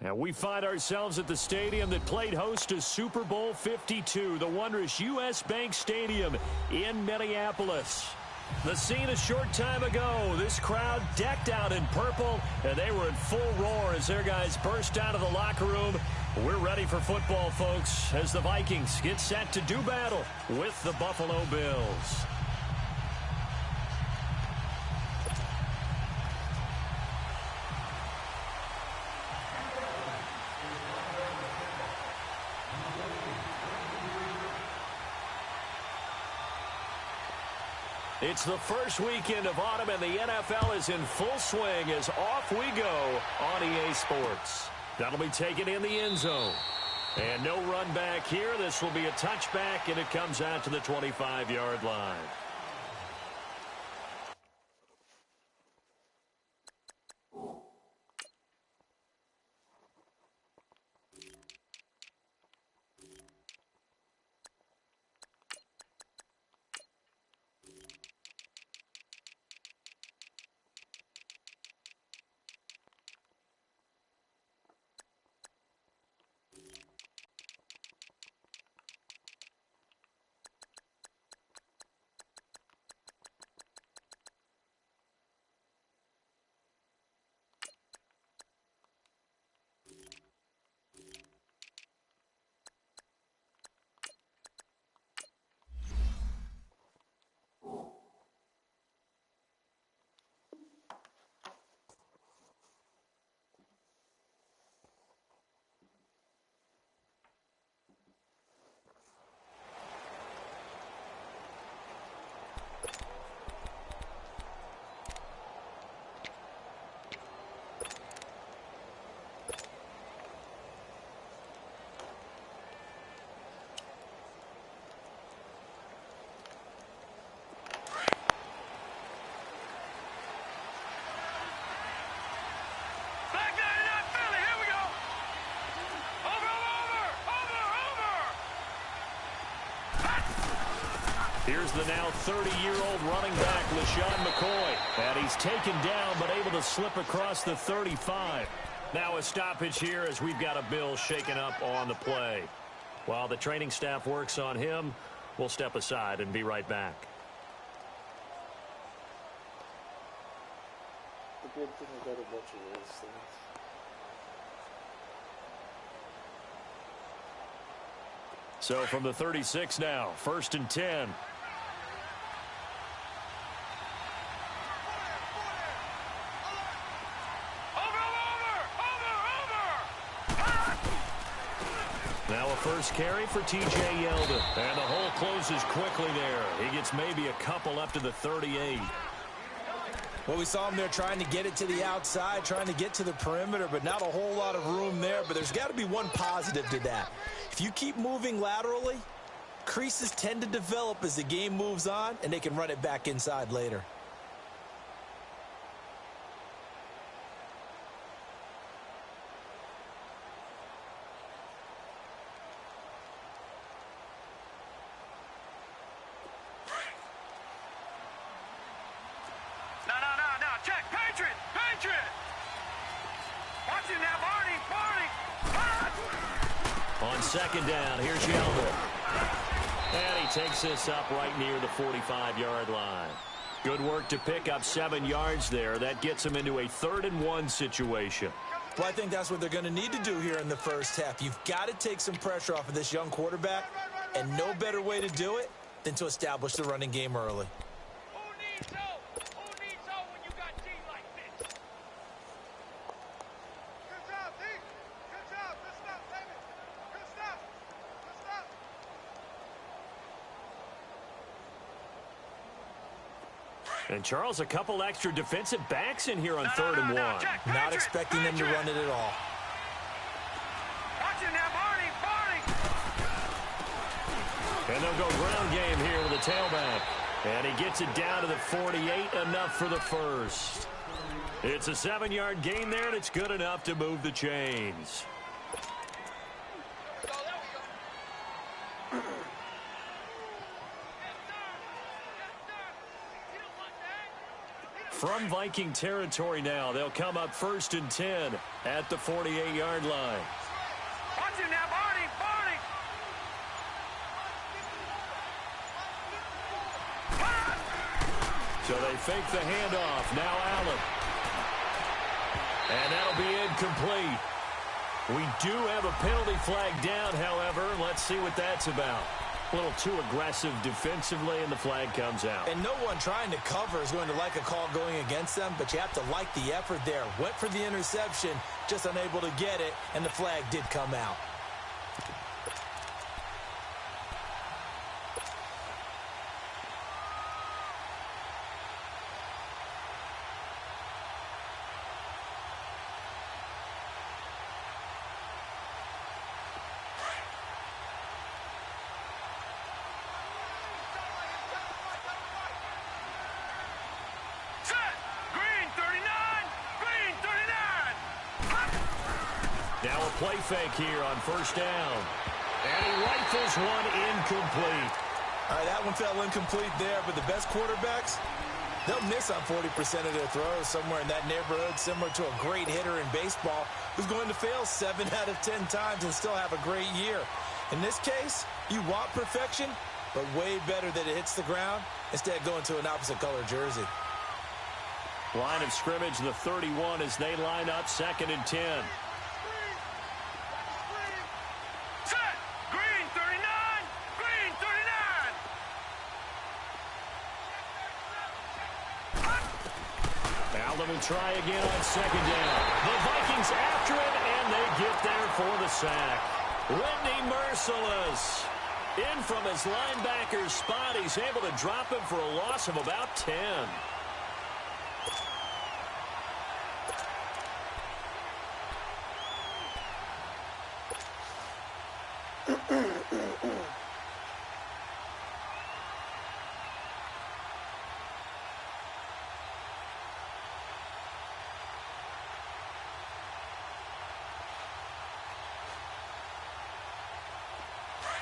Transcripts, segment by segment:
And we find ourselves at the stadium that played host to Super Bowl 52, the wondrous U.S. Bank Stadium in Minneapolis. The scene a short time ago, this crowd decked out in purple, and they were in full roar as their guys burst out of the locker room. We're ready for football, folks, as the Vikings get set to do battle with the Buffalo Bills. It's the first weekend of autumn, and the NFL is in full swing as off we go on EA Sports. That'll be taken in the end zone. And no run back here. This will be a touchback, and it comes out to the 25-yard line. Here's the now 30-year-old running back, LaShawn McCoy. And he's taken down but able to slip across the 35. Now a stoppage here as we've got a Bill shaken up on the play. While the training staff works on him, we'll step aside and be right back. The good thing about a bunch of those things. So from the 36 now, 1st and 10. Now a first carry for T.J. Yeldon. And the hole closes quickly there. He gets maybe a couple up to the 38. Well, we saw him there trying to get it to the outside, trying to get to the perimeter, but not a whole lot of room there. But there's got to be one positive to that. If you keep moving laterally, creases tend to develop as the game moves on, and they can run it back inside later. Second down, here's Yeldon. And he takes this up right near the 45-yard line. Good work to pick up 7 yards there. That gets him into a 3rd and 1 situation. Well, I think that's what they're going to need to do here in the first half. You've got to take some pressure off of this young quarterback, and no better way to do it than to establish the running game early. And, Charles, a couple extra defensive backs in here on 3rd and 1. Not expecting them to run it at all. And they'll go ground game here with the tailback. And he gets it down to the 48, enough for the first. It's a 7-yard gain there, and it's good enough to move the chains. From Viking territory now, they'll come up 1st and 10 at the 48-yard line. Watch it now, Barney, Barney. So they fake the handoff. Now Allen. And that'll be incomplete. We do have a penalty flag down, however. Let's see what that's about. A little too aggressive defensively, and the flag comes out. And no one trying to cover is going to like a call going against them, but you have to like the effort there. Went for the interception, just unable to get it, and the flag did come out. Now a play fake here on 1st down. And he rifles one incomplete. All right, that one fell incomplete there, but the best quarterbacks, they'll miss on 40% of their throws, somewhere in that neighborhood, similar to a great hitter in baseball who's going to fail 7 out of 10 times and still have a great year. In this case, you want perfection, but way better that it hits the ground instead of going to an opposite color jersey. Line of scrimmage, the 31 as they line up 2nd and 10. Will try again on 2nd down. The Vikings after it, and they get there for the sack. Whitney merciless. In from his linebacker's spot, he's able to drop him for a loss of about 10.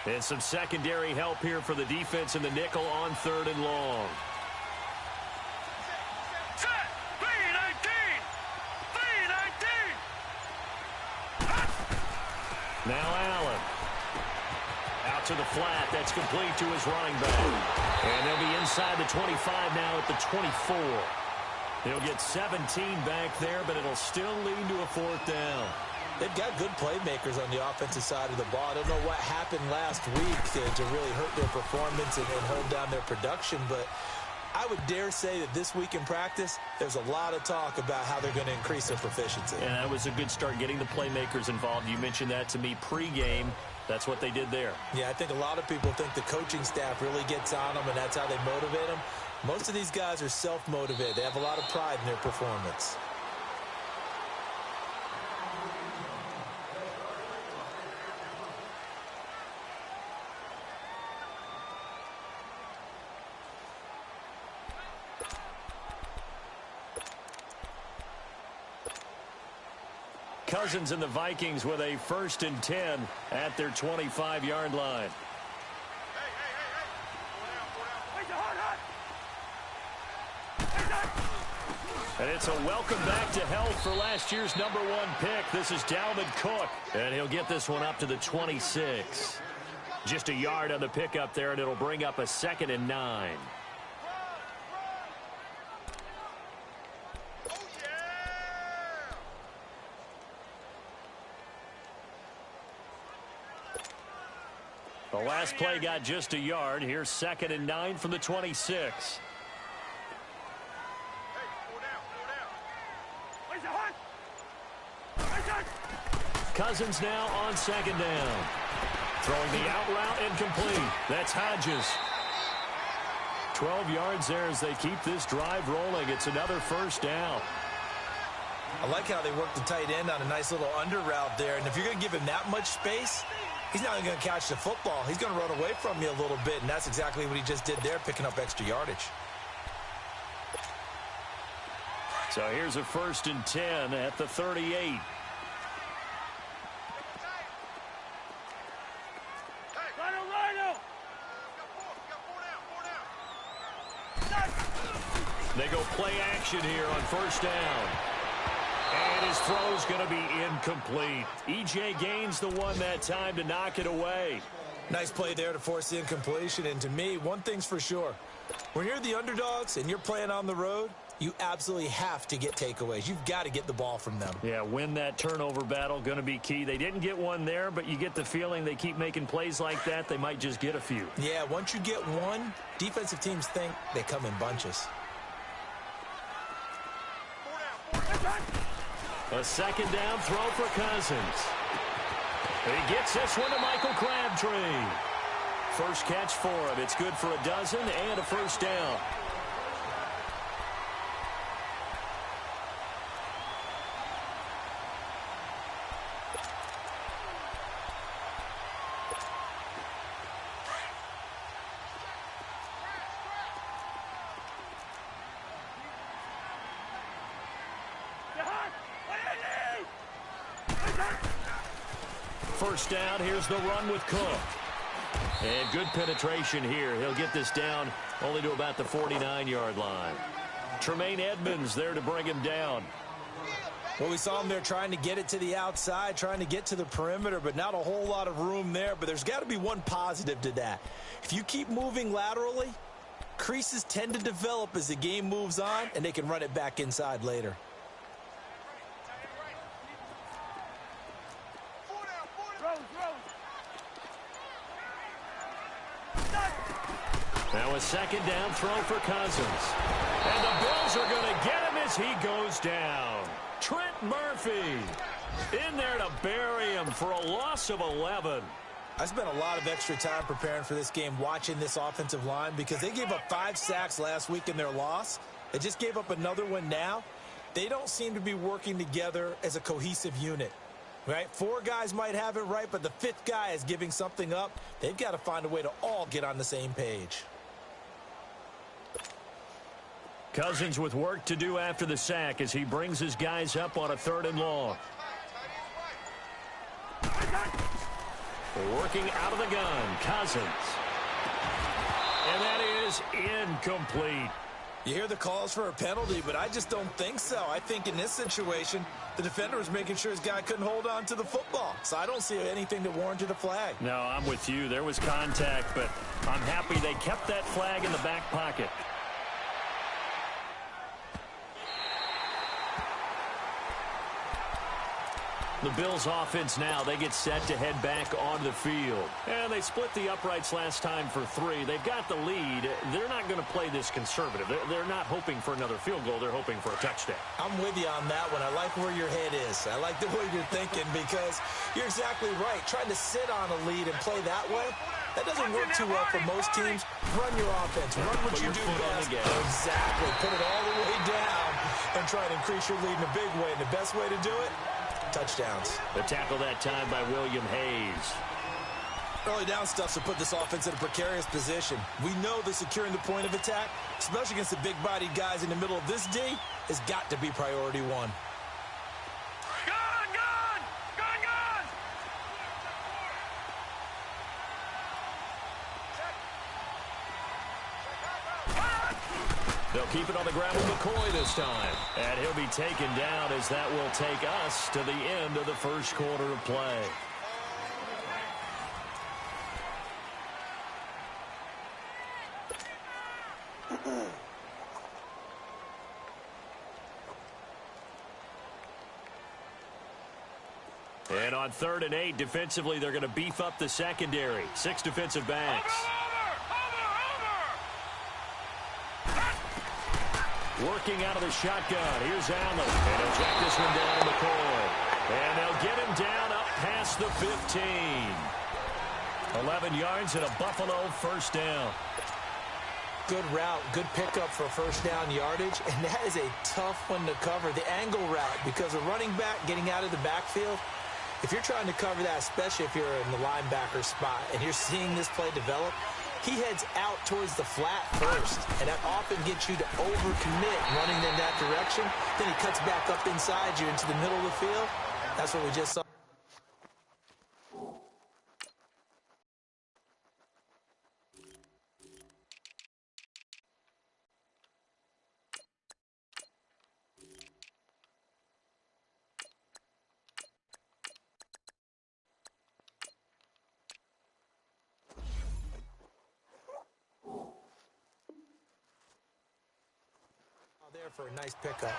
And some secondary help here for the defense in the nickel on 3rd and long. Set! 3-19! Now Allen. Out to the flat. That's complete to his running back. And they'll be inside the 25 now at the 24. They'll get 17 back there, but it'll still lead to a 4th down. They've got good playmakers on the offensive side of the ball. I don't know what happened last week to really hurt their performance and hold down their production, but I would dare say that this week in practice, there's a lot of talk about how they're going to increase their proficiency. And that was a good start, getting the playmakers involved. You mentioned that to me pregame. That's what they did there. Yeah, I think a lot of people think the coaching staff really gets on them, and that's how they motivate them. Most of these guys are self-motivated. They have a lot of pride in their performance. Cousins and the Vikings with a 1st and 10 at their 25-yard line. And it's a welcome back to health for last year's #1 pick. This is Dalvin Cook, and he'll get this one up to the 26. Just a yard on the pickup there, and it'll bring up a 2nd and 9. The last play got just a yard. Here's 2nd and 9 from the 26. Cousins now on 2nd down. Throwing the out route incomplete. That's Hodges. 12 yards there as they keep this drive rolling. It's another 1st down. I like how they work the tight end on a nice little under route there. And if you're going to give him that much space, he's not going to catch the football. He's going to run away from you a little bit, and that's exactly what he just did there, picking up extra yardage. So here's a 1st and 10 at the 38. They go play action here on first down. And his throw's going to be incomplete. E.J. gains the one that time to knock it away. Nice play there to force the incompletion. And to me, one thing's for sure. When you're the underdogs and you're playing on the road, you absolutely have to get takeaways. You've got to get the ball from them. Yeah, win that turnover battle, going to be key. They didn't get one there, but you get the feeling they keep making plays like that, they might just get a few. Yeah, once you get one, defensive teams think they come in bunches. A second down throw for Cousins. He gets this one to Michael Crabtree. First catch for him. It's good for a dozen and a first down. First down, here's the run with Cook. And good penetration here. He'll get this down only to about the 49-yard line. Tremaine Edmonds there to bring him down. Well, we saw him there trying to get it to the outside, trying to get to the perimeter, but not a whole lot of room there. But there's got to be one positive to that. If you keep moving laterally, creases tend to develop as the game moves on, and they can run it back inside later. Now a second down throw for Cousins. And the Bills are going to get him as he goes down. Trent Murphy in there to bury him for a loss of 11. I spent a lot of extra time preparing for this game watching this offensive line because they gave up 5 sacks last week in their loss. They just gave up another one now. They don't seem to be working together as a cohesive unit. Right? 4 guys might have it right, but the 5th guy is giving something up. They've got to find a way to all get on the same page. Cousins with work to do after the sack as he brings his guys up on a 3rd and long. Working out of the gun, Cousins. And that is incomplete. You hear the calls for a penalty, but I just don't think so. I think in this situation, the defender was making sure his guy couldn't hold on to the football. So I don't see anything that warranted a flag. No, I'm with you. There was contact, but I'm happy they kept that flag in the back pocket. The Bills offense now, they get set to head back onto the field. And they split the uprights last time for 3. They've got the lead. They're not going to play this conservative. They're not hoping for another field goal. They're hoping for a touchdown. I'm with you on that one. I like where your head is. I like the way you're thinking because you're exactly right. Trying to sit on a lead and play that way, that doesn't work too well for most teams. Run your offense. Run what you do best. Exactly. Put it all the way down and try to increase your lead in a big way. And the best way to do it, touchdowns. The tackle that time by William Hayes. Early down stuff to put this offense in a precarious position. We know that securing the point of attack, especially against the big-bodied guys in the middle of this D, has got to be priority 1. They'll keep it on the ground with McCoy this time. And he'll be taken down as that will take us to the end of the first quarter of play. And on 3rd and 8, defensively, they're going to beef up the secondary. 6 defensive backs. Working out of the shotgun. Here's Allen. And he'll track this one down McCoy. And they'll get him down up past the 15. 11 yards and a Buffalo first down. Good route, good pickup for first down yardage. And that is a tough one to cover. The angle route, because a running back getting out of the backfield, if you're trying to cover that, especially if you're in the linebacker spot and you're seeing this play develop, he heads out towards the flat first, and that often gets you to overcommit running in that direction. Then he cuts back up inside you into the middle of the field. That's what we just saw. there for a nice pickup.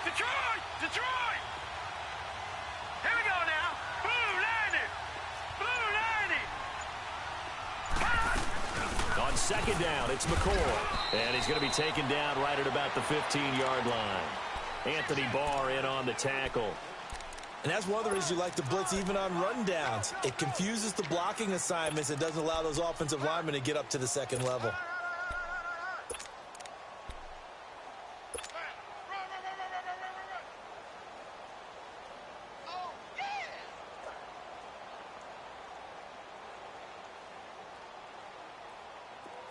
Detroit! Detroit! Here we go now. Blue landing! Blue landing! On second down, it's McCoy. And he's going to be taken down right at about the 15-yard line. Anthony Barr in on the tackle. And that's one of the reasons you like to blitz even on rundowns. It confuses the blocking assignments and doesn't allow those offensive linemen to get up to the second level.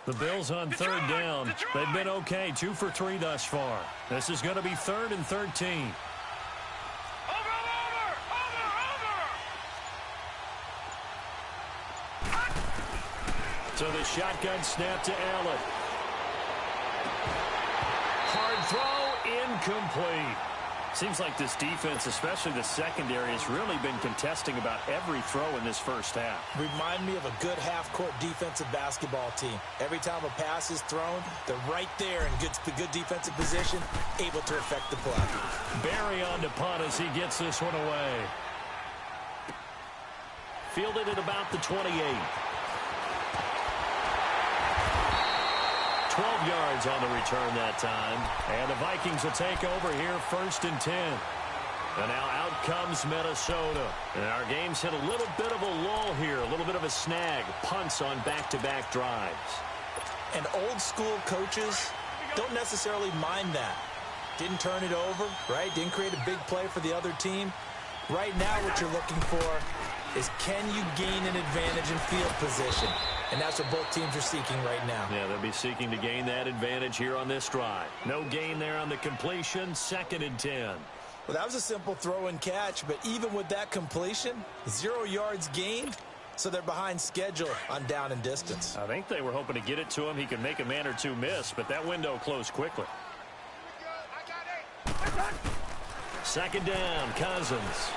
The Bills on third down. Detroit! They've been okay, 2 for 3 thus far. This is going to be 3rd and 13. So the shotgun snap to Allen. Hard throw, incomplete. Seems like this defense, especially the secondary, has really been contesting about every throw in this first half. Remind me of a good half-court defensive basketball team. Every time a pass is thrown, they're right there in good defensive position, able to affect the play. Barry on to punt as he gets this one away. Fielded at about the 28. 12 yards on the return that time. And the Vikings will take over here 1st and 10. And now out comes Minnesota. And our game's hit a little bit of a lull here, a little bit of a snag. Punts on back-to-back drives. And old-school coaches don't necessarily mind that. Didn't turn it over, right? Didn't create a big play for the other team. Right now what you're looking for is can you gain an advantage in field position? And that's what both teams are seeking right now. Yeah, they'll be seeking to gain that advantage here on this drive. No gain there on the completion, 2nd and 10. Well, that was a simple throw and catch, but even with that completion, 0 yards gained, so they're behind schedule on down and distance. I think they were hoping to get it to him. He could make a man or two miss, but that window closed quickly. 2nd down, Cousins.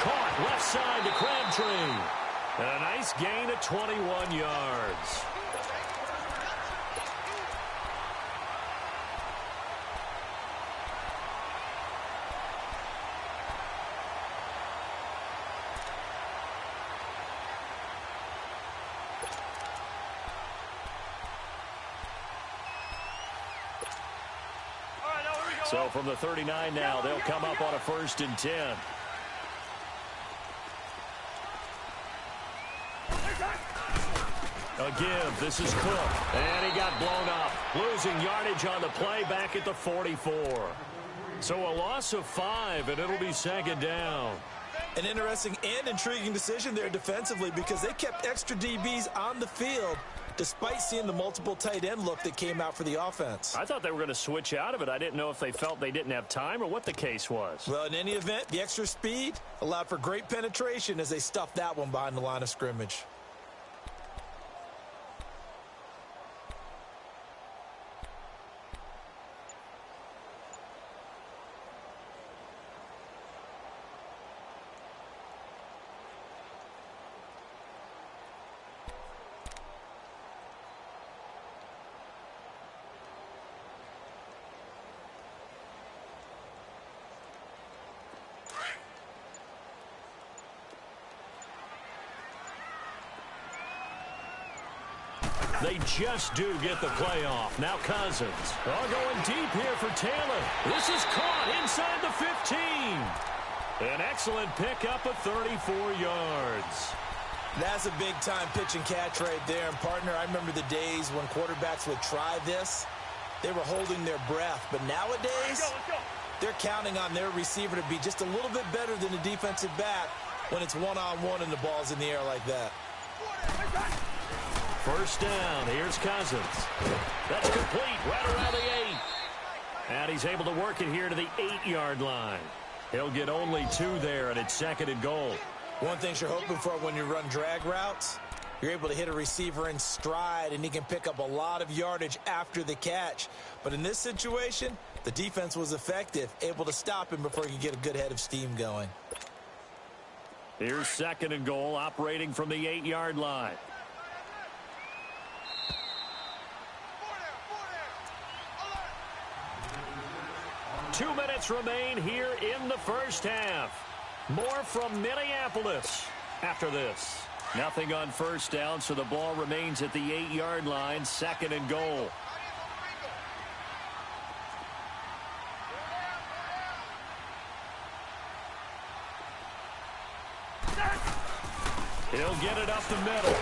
Caught left side to Crabtree. And a nice gain of 21 yards. So from the 39 now, they'll come up on a 1st and 10. A give. This is Cook. And he got blown up. Losing yardage on the play back at the 44. So a loss of 5, and it'll be 2nd down. An interesting and intriguing decision there defensively because they kept extra DBs on the field despite seeing the multiple tight end look that came out for the offense. I thought they were going to switch out of it. I didn't know if they felt they didn't have time or what the case was. Well, in any event, the extra speed allowed for great penetration as they stuffed that one behind the line of scrimmage. They just do get the play off. Now Cousins. Oh, going deep here for Taylor. This is caught inside the 15. An excellent pickup of 34 yards. That's a big-time pitch and catch right there. And, partner, I remember the days when quarterbacks would try this. They were holding their breath. But nowadays, they're counting on their receiver to be just a little bit better than the defensive back when it's one-on-one and the ball's in the air like that. 1st down. Here's Cousins. That's complete right around the 8. And he's able to work it here to the 8-yard line. He'll get only 2 there, and it's 2nd and goal. One thing you're hoping for when you run drag routes, you're able to hit a receiver in stride, and he can pick up a lot of yardage after the catch. But in this situation, the defense was effective, able to stop him before he could get a good head of steam going. Here's 2nd and goal, operating from the 8-yard line. Two minutes remain here in the first half. More from Minneapolis after this. Nothing on first down, so the ball remains at the 8-yard line, 2nd and goal. He'll get it up the middle.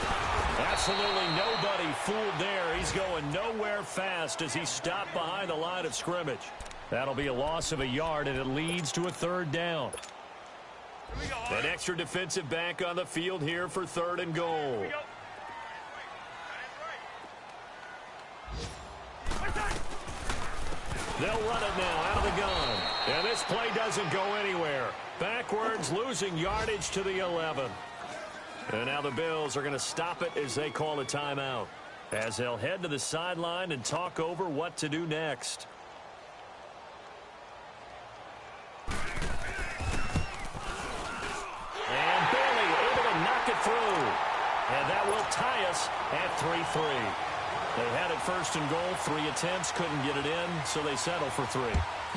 Absolutely nobody fooled there. He's going nowhere fast as he stopped behind the line of scrimmage. That'll be a loss of a yard, and it leads to a 3rd down. An extra defensive back on the field here for 3rd and goal. They'll run it now out of the gun. And this play doesn't go anywhere. Backwards, losing yardage to the 11. And now the Bills are going to stop it as they call a timeout, as they'll head to the sideline and talk over what to do next. And barely able to knock it through. And that will tie us at 3-3. They had it 1st and goal, 3 attempts, couldn't get it in, so they settle for 3.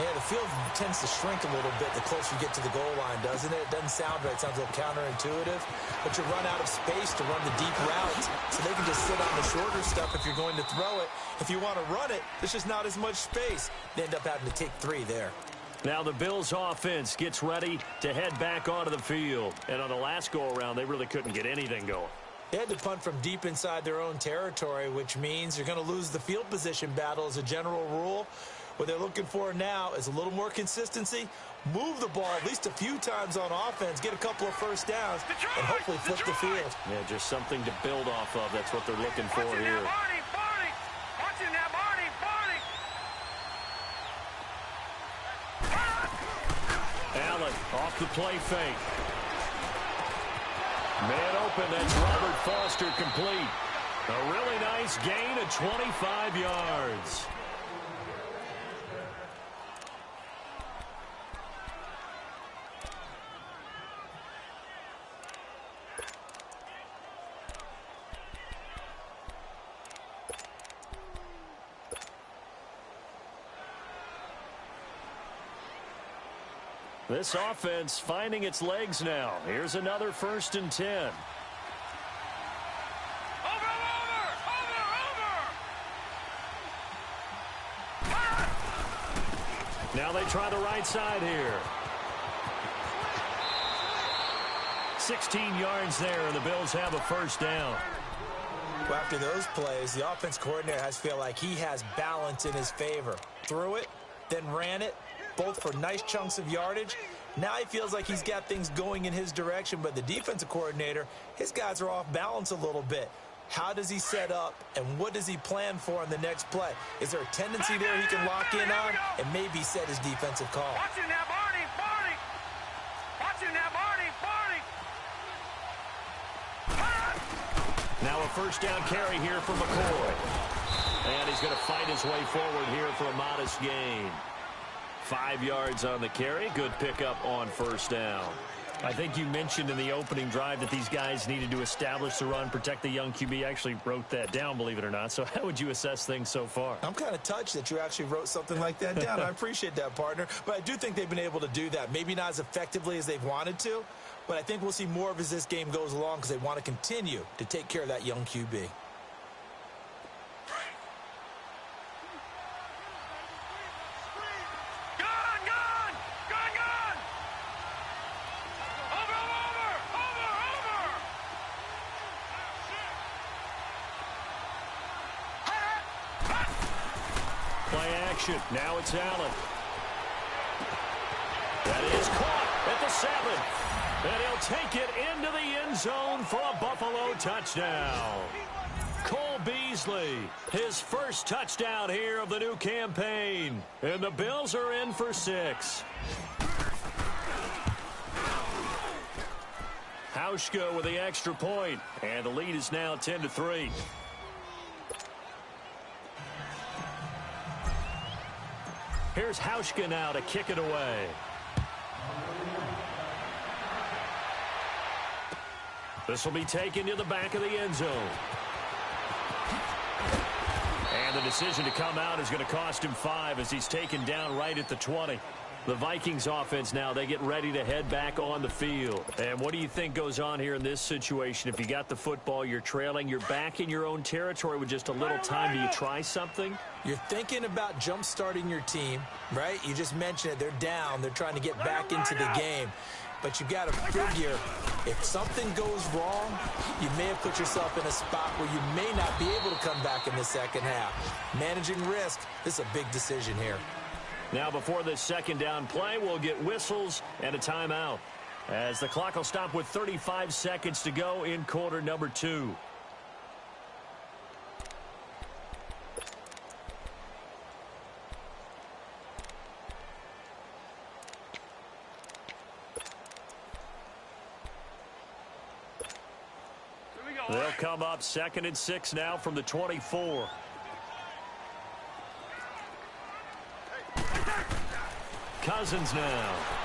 Yeah, the field tends to shrink a little bit the closer you get to the goal line, doesn't it? It doesn't sound right. It sounds a little counterintuitive. But you run out of space to run the deep routes, so they can just sit on the shorter stuff if you're going to throw it. If you want to run it, there's just not as much space. They end up having to take 3 there. Now the Bills offense gets ready to head back onto the field. And on the last go-around, they really couldn't get anything going. They had to punt from deep inside their own territory, which means you're going to lose the field position battle as a general rule. What they're looking for now is a little more consistency, move the ball at least a few times on offense, get a couple of first downs, and hopefully flip the field. Yeah, just something to build off of. That's what they're looking for here. Allen off the play fake. Man open, that's Robert Foster complete. A really nice gain of 25 yards. This offense finding its legs now. Here's another 1st and 10. Now they try the right side here. 16 yards there, and the Bills have a 1st down. Well, after those plays, the offense coordinator has to feel like he has balance in his favor. Threw it, then ran it, both for nice chunks of yardage. Now he feels like he's got things going in his direction, but the defensive coordinator, his guys are off balance a little bit. How does he set up, and what does he plan for in the next play? Is there a tendency there he can lock in on and maybe set his defensive call? Watching that, Barney, Barney. Watching that, Barney, Barney. Now a 1st down carry here for McCoy. And he's going to fight his way forward here for a modest gain. 5 yards on the carry. Good pickup on 1st down. I think you mentioned in the opening drive that these guys needed to establish the run, protect the young QB. I actually wrote that down, believe it or not. So how would you assess things so far? I'm kind of touched that you actually wrote something like that down. I appreciate that, partner. But I do think they've been able to do that. Maybe not as effectively as they've wanted to, but I think we'll see more of as this game goes along because they want to continue to take care of that young QB. Now it's Allen. That is caught at the 7. And he'll take it into the end zone for a Buffalo touchdown. Cole Beasley, his 1st touchdown here of the new campaign. And the Bills are in for 6. Hauschka with the extra point, and the lead is now 10-3. Here's Hauschka now to kick it away. This will be taken to the back of the end zone. And the decision to come out is going to cost him 5 as he's taken down right at the 20. The Vikings offense now, they get ready to head back on the field. And what do you think goes on here in this situation? If you got the football, you're trailing, you're back in your own territory with just a little time. Do you try something? You're thinking about jump-starting your team, right? You just mentioned it. They're down. They're trying to get back into the game. But you got to figure if something goes wrong, you may have put yourself in a spot where you may not be able to come back in the second half. Managing risk, this is a big decision here. Now before this second down play, we'll get whistles and a timeout, as the clock will stop with 35 seconds to go in quarter number 2. They'll come up 2nd and 6 now from the 24. Cousins now.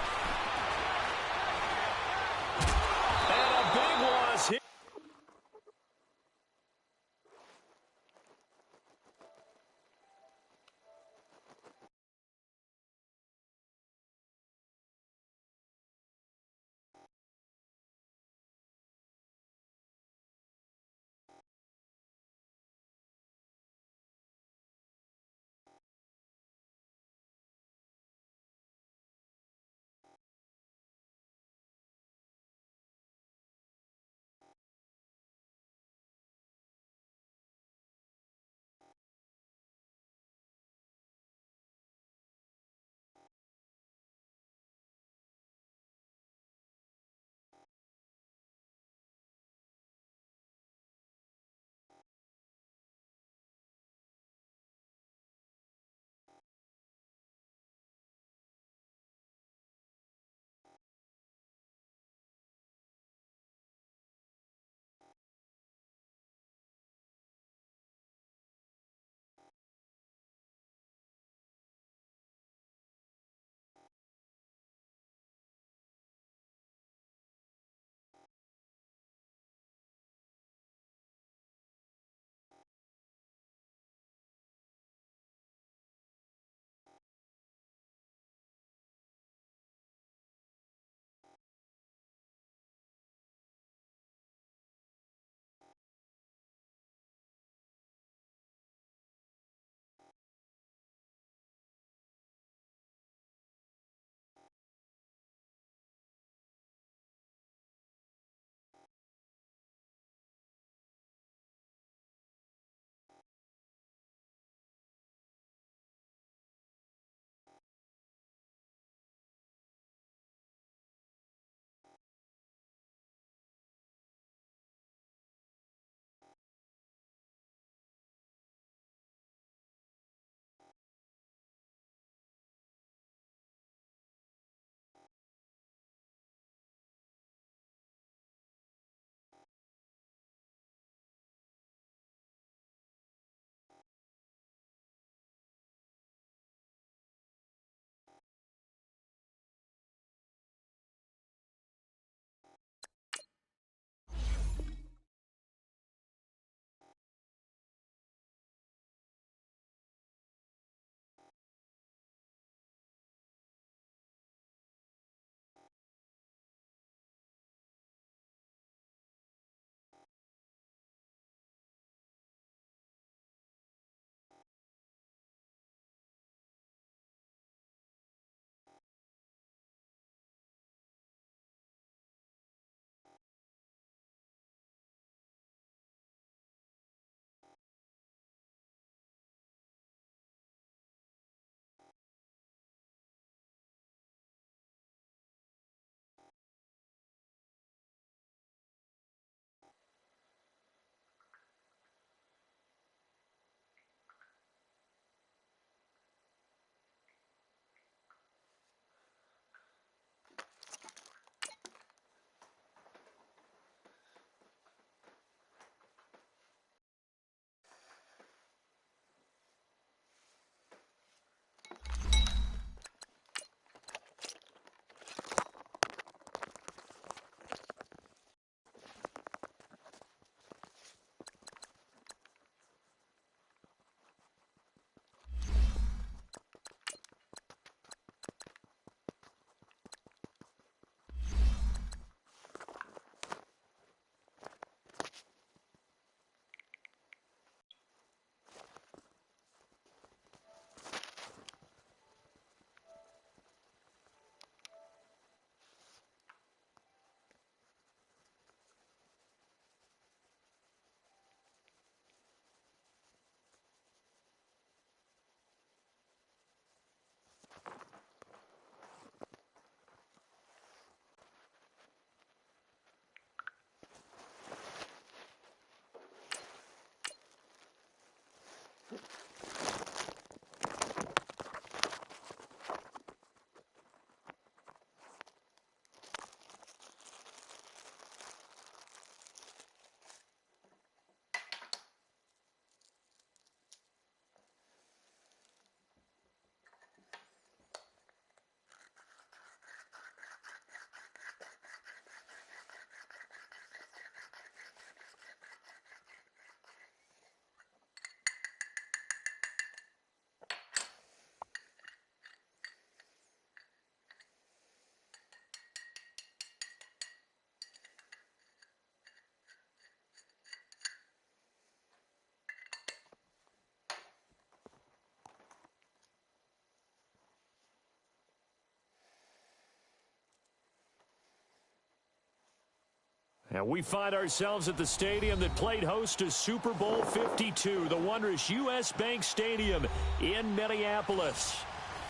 And we find ourselves at the stadium that played host to Super Bowl 52, the wondrous U.S. Bank Stadium in Minneapolis.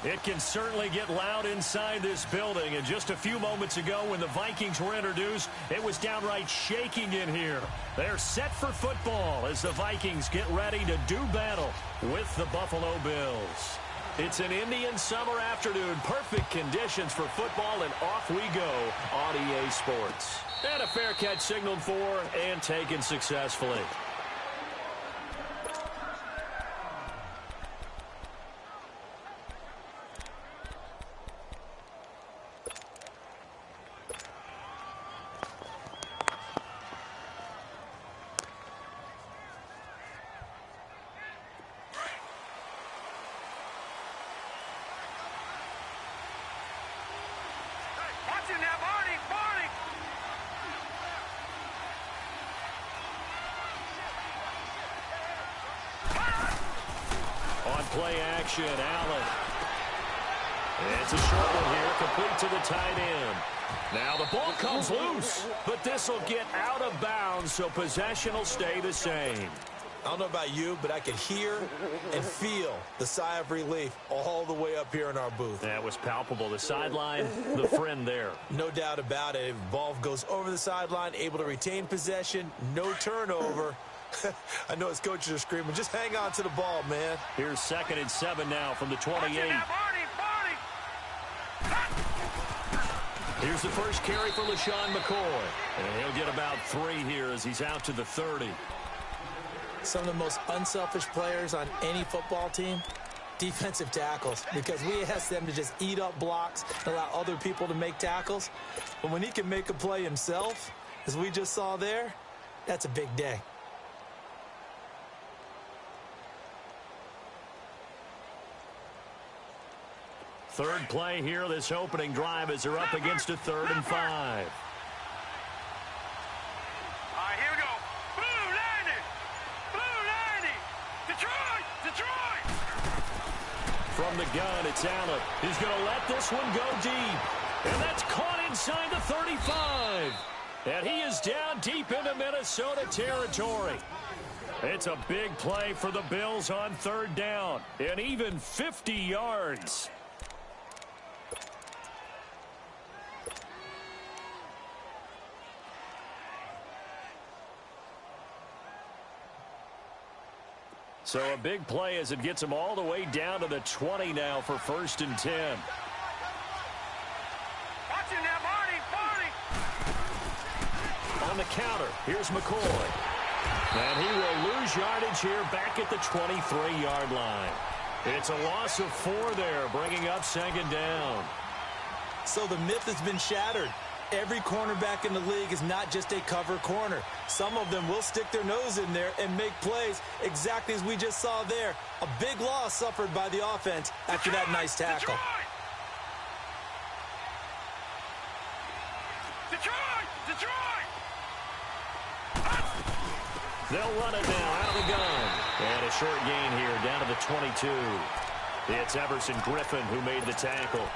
It can certainly get loud inside this building. And just a few moments ago when the Vikings were introduced, it was downright shaking in here. They're set for football as the Vikings get ready to do battle with the Buffalo Bills. It's an Indian summer afternoon. Perfect conditions for football, and off we go on EA Sports. And a fair catch signaled for and taken successfully. Play action, Allen. It's a short one here, complete to the tight end. Now the ball comes loose, but this will get out of bounds, so possession will stay the same. I don't know about you, but I could hear and feel the sigh of relief all the way up here in our booth. That was palpable. The sideline, the friend there. No doubt about it. If the ball goes over the sideline, able to retain possession, no turnover. I know his coaches are screaming, just hang on to the ball, man. Here's 2nd and 7 now from the 28. Here's the first carry for LaShawn McCoy. And he'll get about 3 here as he's out to the 30. Some of the most unselfish players on any football team, defensive tackles, because we ask them to just eat up blocks, allow other people to make tackles. But when he can make a play himself, as we just saw there, that's a big day. Third play here, this opening drive as they're up against a 3rd and 5. All right, here we go. Blue 90. Detroit. From the gun, it's Allen. He's going to let this one go deep. And that's caught inside the 35. And he is down deep into Minnesota territory. It's a big play for the Bills on 3rd down. And even 50 yards. So a big play as it gets them all the way down to the 20 now for 1st and 10. Watch him now, Barney. On the counter, here's McCoy. And he will lose yardage here back at the 23-yard line. It's a loss of 4 there, bringing up 2nd down. So the myth has been shattered. Every cornerback in the league is not just a cover corner. Some of them will stick their nose in there and make plays exactly as we just saw there. A big loss suffered by the offense after that nice tackle. Detroit! They'll run it now out of the gun. And a short gain here down to the 22. It's Everson Griffin who made the tackle.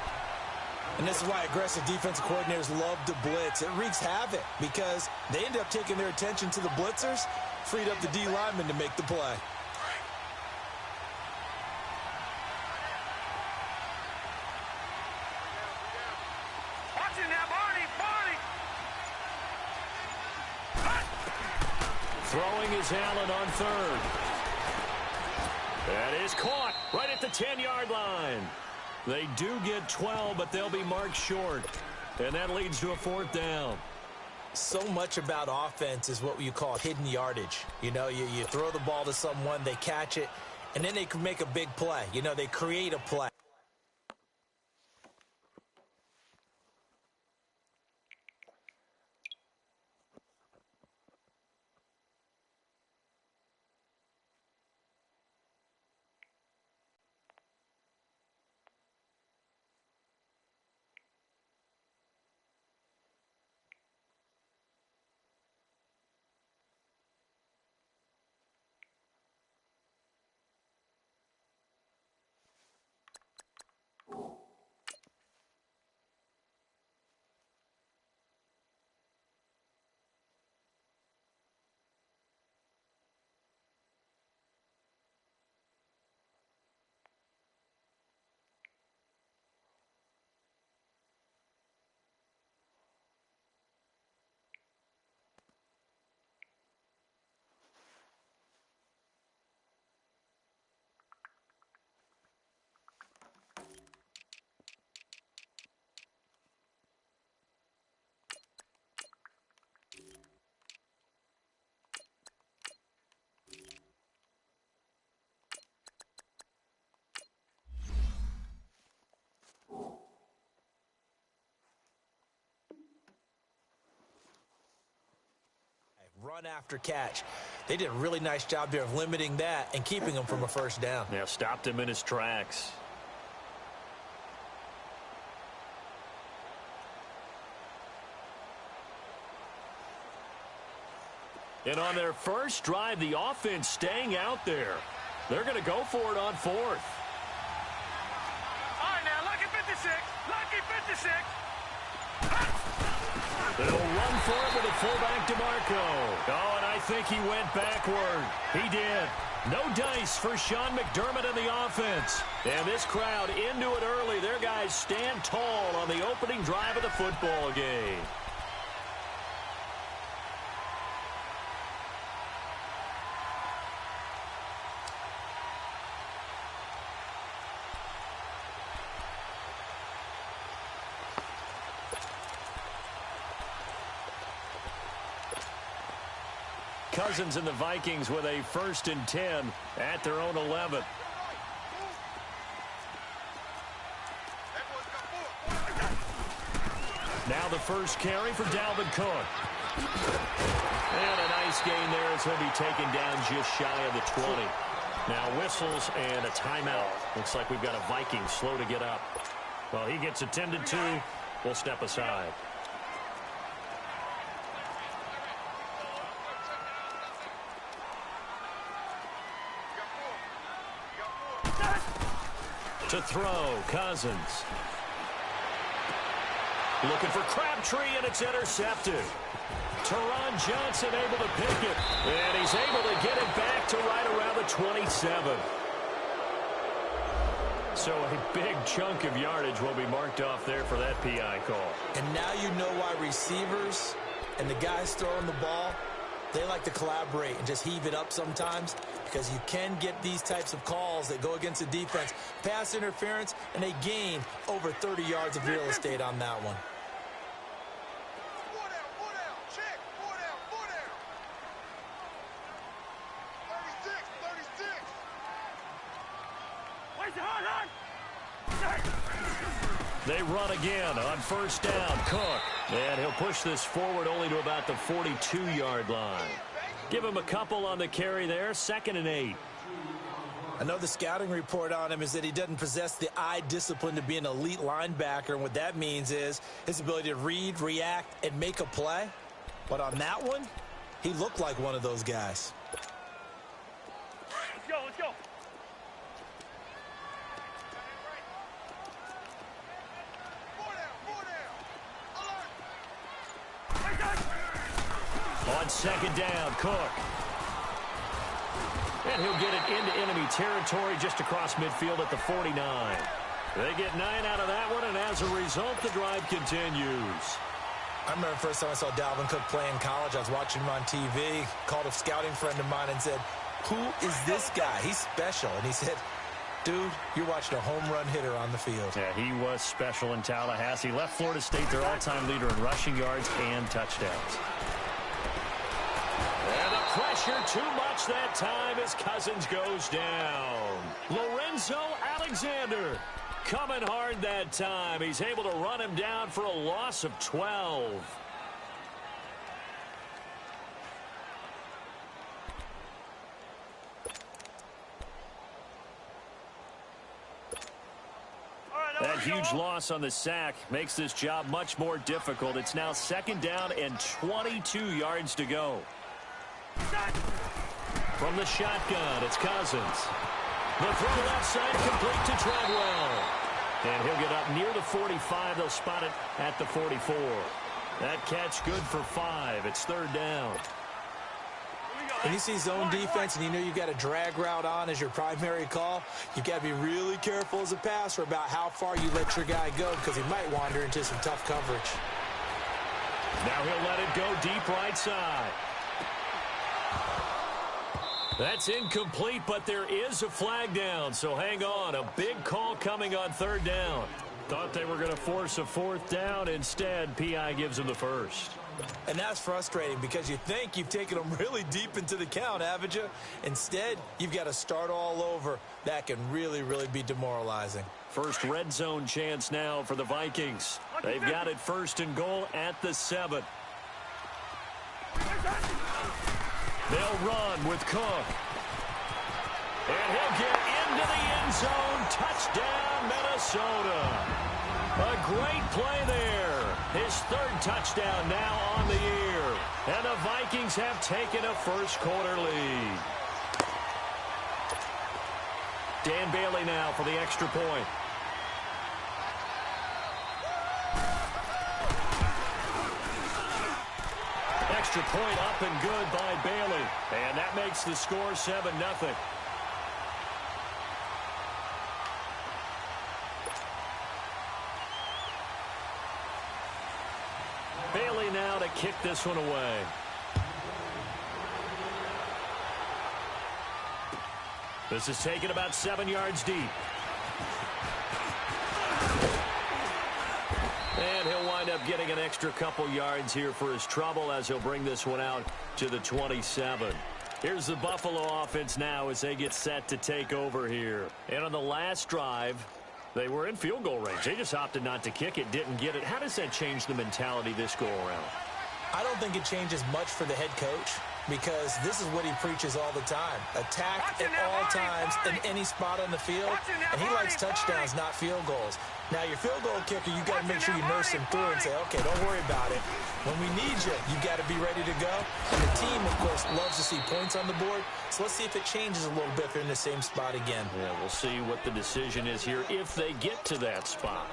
And this is why aggressive defensive coordinators love to blitz. It wreaks havoc because they end up taking their attention to the blitzers, freed up the D lineman to make the play. Watch it now, Barney. Throwing is Allen on 3rd. That is caught right at the 10-yard line. They do get 12, but they'll be marked short. And that leads to a 4th down. So much about offense is what you call hidden yardage. You know, you throw the ball to someone, they catch it, and then they can make a big play. You know, they create a play. Run after catch. They did a really nice job there of limiting that and keeping him from a 1st down. Yeah, stopped him in his tracks. And on their first drive, the offense staying out there. They're going to go for it on 4th. All right, now, lucky 56. Lucky 56. They'll run for it with a fullback DeMarco. Oh, and I think he went backward. He did. No dice for Sean McDermott and the offense. And this crowd into it early. Their guys stand tall on the opening drive of the football game. Cousins and the Vikings with a 1st and 10 at their own 11. Now the first carry for Dalvin Cook. And a nice gain there as he'll be taken down just shy of the 20. Now whistles and a timeout. Looks like we've got a Viking slow to get up. Well, he gets attended to. We'll step aside. To throw, Cousins. Looking for Crabtree, and it's intercepted. Teron Johnson able to pick it, and he's able to get it back to right around the 27. So a big chunk of yardage will be marked off there for that PI call. And now you know why receivers and the guys throwing the ball, they like to collaborate and just heave it up sometimes, because you can get these types of calls that go against the defense. Pass interference, and they gain over 30 yards of real estate on that one. They run again on 1st down. Cook. And he'll push this forward only to about the 42-yard line. Give him a couple on the carry there. 2nd and 8. I know the scouting report on him is that he doesn't possess the eye discipline to be an elite linebacker. And what that means is his ability to read, react, and make a play. But on that one, he looked like one of those guys. Let's go, let's go. On 2nd down, Cook. And he'll get it into enemy territory just across midfield at the 49. They get 9 out of that one, and as a result, the drive continues. I remember the first time I saw Dalvin Cook play in college. I was watching him on TV, called a scouting friend of mine and said, who is this guy? He's special. And he said, dude, you're watching a home run hitter on the field. Yeah, he was special in Tallahassee. Left Florida State their all-time leader in rushing yards and touchdowns. And the pressure too much that time as Cousins goes down. Lorenzo Alexander coming hard that time. He's able to run him down for a loss of 12. That huge loss on the sack makes this job much more difficult. It's now 2nd down and 22 yards to go. From the shotgun, it's Cousins. The throw left side complete to Treadwell. And he'll get up near the 45. They'll spot it at the 44. That catch good for 5. It's 3rd down. When you see zone defense and you know you've got a drag route on as your primary call, you've got to be really careful as a passer about how far you let your guy go because he might wander into some tough coverage. Now he'll let it go deep right side. That's incomplete, but there is a flag down, so hang on. A big call coming on 3rd down. Thought they were going to force a 4th down. Instead, P.I. gives them the first. And that's frustrating because you think you've taken them really deep into the count, haven't you? Instead, you've got to start all over. That can really, really be demoralizing. First red zone chance now for the Vikings. They've got it 1st and goal at the 7. They'll run with Cook. And he'll get into the end zone. Touchdown, Minnesota. A great play there. His 3rd touchdown now on the year. And the Vikings have taken a first-quarter lead. Dan Bailey now for the extra point. Extra point up and good by Bailey. And that makes the score 7-0. Bailey now to kick this one away. This is taken about 7 yards deep. And he'll wind up getting an extra couple yards here for his trouble as he'll bring this one out to the 27. Here's the Buffalo offense now as they get set to take over here. And on the last drive, they were in field goal range. They just opted not to kick it, didn't get it. How does that change the mentality this go around? I don't think it changes much for the head coach because this is what he preaches all the time. Attack at all times in any spot on the field, and he likes touchdowns, not field goals. Now, your field goal kicker, you've got to make sure you nurse him through and say, okay, don't worry about it. When we need you, you've got to be ready to go. And the team, of course, loves to see points on the board. So let's see if it changes a little bit if they're in the same spot again. Yeah, we'll see what the decision is here if they get to that spot.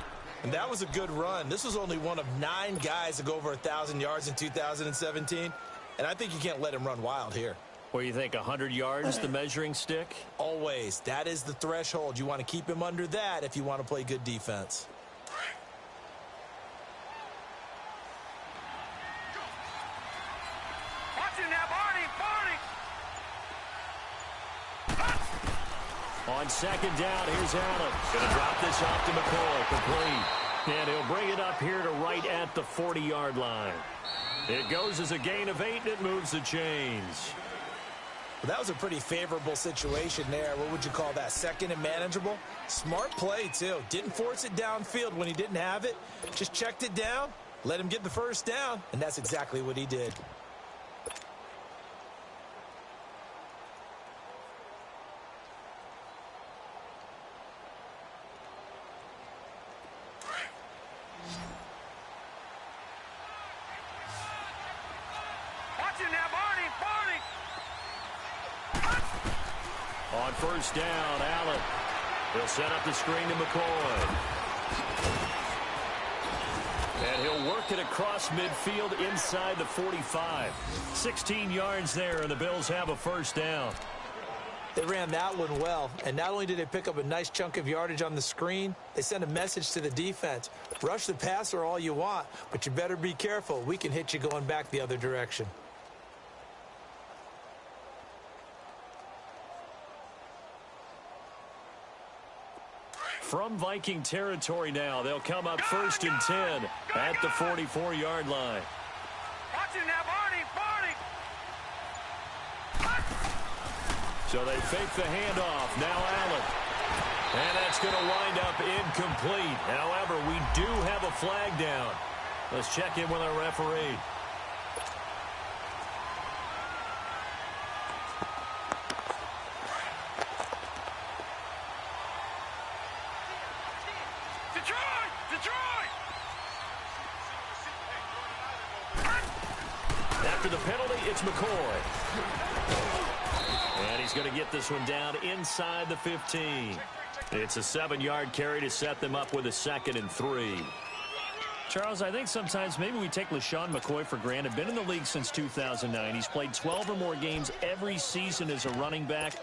And that was a good run. This was only one of 9 guys to go over 1,000 yards in 2017. And I think you can't let him run wild here. What do you think, 100 yards, the measuring stick? Always. That is the threshold. You want to keep him under that if you want to play good defense. Watching now, Barney. On 2nd down, here's Allen. Going to drop this off to McCoy, complete. And he'll bring it up here to right at the 40-yard line. It goes as a gain of 8, and it moves the chains. Well, that was a pretty favorable situation there. What would you call that? 2nd and manageable? Smart play, too. Didn't force it downfield when he didn't have it. Just checked it down, let him get the 1st down, and that's exactly what he did. Watching now, Barney. On 1st down, Allen. He'll set up the screen to McCoy. And he'll work it across midfield inside the 45. 16 yards there, and the Bills have a 1st down. They ran that one well, and not only did they pick up a nice chunk of yardage on the screen, they sent a message to the defense. Rush the passer all you want, but you better be careful. We can hit you going back the other direction. From Viking territory now, they'll come up 1st and 10 at the 44-yard line. Watch it now, Barney. So they fake the handoff. Now Allen. And that's going to wind up incomplete. However, we do have a flag down. Let's check in with our referee. After the penalty, it's McCoy. And he's going to get this one down inside the 15. It's a 7-yard carry to set them up with a 2nd and 3. Charles, I think sometimes maybe we take LaShawn McCoy for granted. Been in the league since 2009. He's played 12 or more games every season as a running back.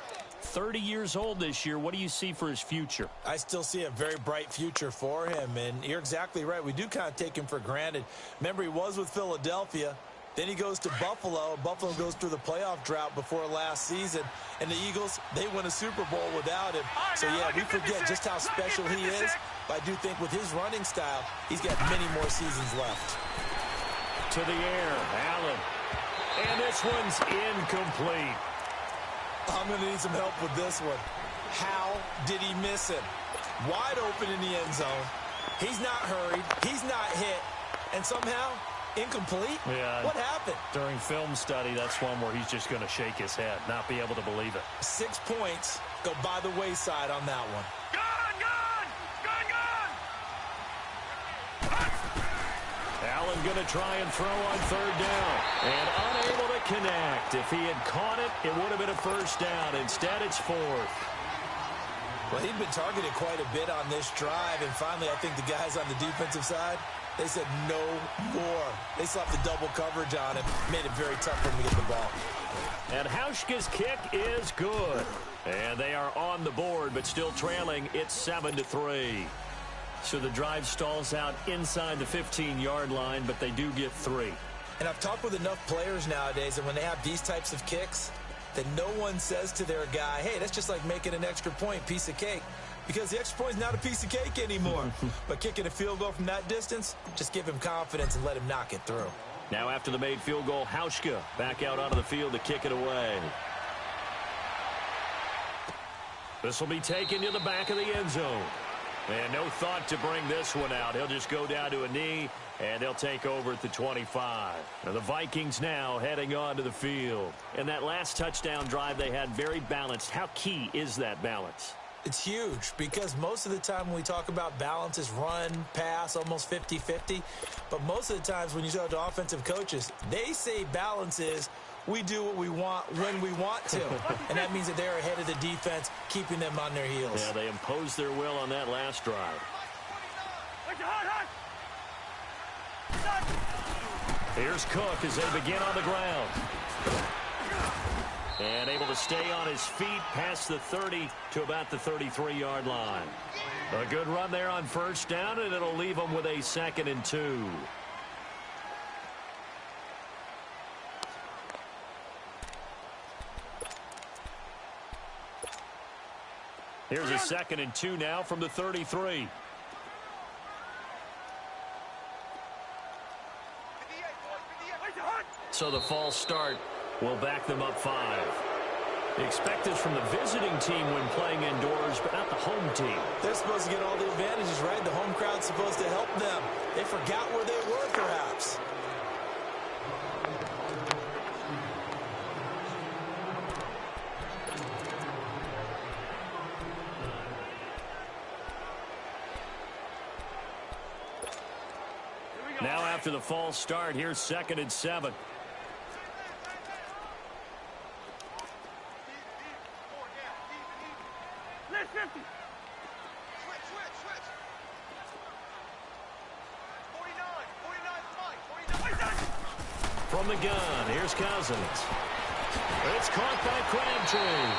30 years old this year. What do you see for his future? I still see a very bright future for him, and you're exactly right. We do kind of take him for granted. Remember, he was with Philadelphia. Then he goes to Buffalo. Buffalo goes through the playoff drought before last season. And the Eagles, they win a Super Bowl without him. So, yeah, we forget just how special he is. But I do think with his running style, he's got many more seasons left. To the air, Allen. And this one's incomplete. I'm going to need some help with this one. How did he miss him? Wide open in the end zone. He's not hurried. He's not hit. And somehow, incomplete? Yeah. What happened? During film study, that's one where he's just going to shake his head, not be able to believe it. 6 points go by the wayside on that one. Allen going to try and throw on 3rd down. And unable to connect. If he had caught it, it would have been a 1st down. Instead, it's 4th. Well, he'd been targeted quite a bit on this drive. And finally, I think the guys on the defensive side, they said no more. They slapped the double coverage on him. Made it very tough for him to get the ball. And Hauschka's kick is good. And they are on the board, but still trailing. It's 7-3. So the drive stalls out inside the 15-yard line, but they do get 3. And I've talked with enough players nowadays that when they have these types of kicks, that no one says to their guy, hey, that's just like making an extra point, piece of cake. Because the extra point is not a piece of cake anymore. But kicking a field goal from that distance, just give him confidence and let him knock it through. Now after the made field goal, Hauschka back out onto the field to kick it away. This will be taken to the back of the end zone. And no thought to bring this one out. He'll just go down to a knee, and they'll take over at the 25. Now the Vikings now heading on to the field. And that last touchdown drive they had very balanced. How key is that balance? It's huge because most of the time when we talk about balance is run, pass, almost 50-50. But most of the times when you talk to offensive coaches, they say balance is we do what we want when we want to. And that means that they're ahead of the defense, keeping them on their heels. Yeah, they imposed their will on that last drive. Here's Cook as they begin on the ground. And able to stay on his feet past the 30 to about the 33-yard line. A good run there on 1st down, and it'll leave them with a 2nd and 2. Here's a 2nd and 2 now from the 33. So the false start will back them up 5. Expect this from the visiting team when playing indoors, but not the home team. They're supposed to get all the advantages, right? The home crowd's supposed to help them. They forgot where they were, perhaps. Now after the false start, here's 2nd and 7. From the gun, here's Cousins. It's caught by Crabtree.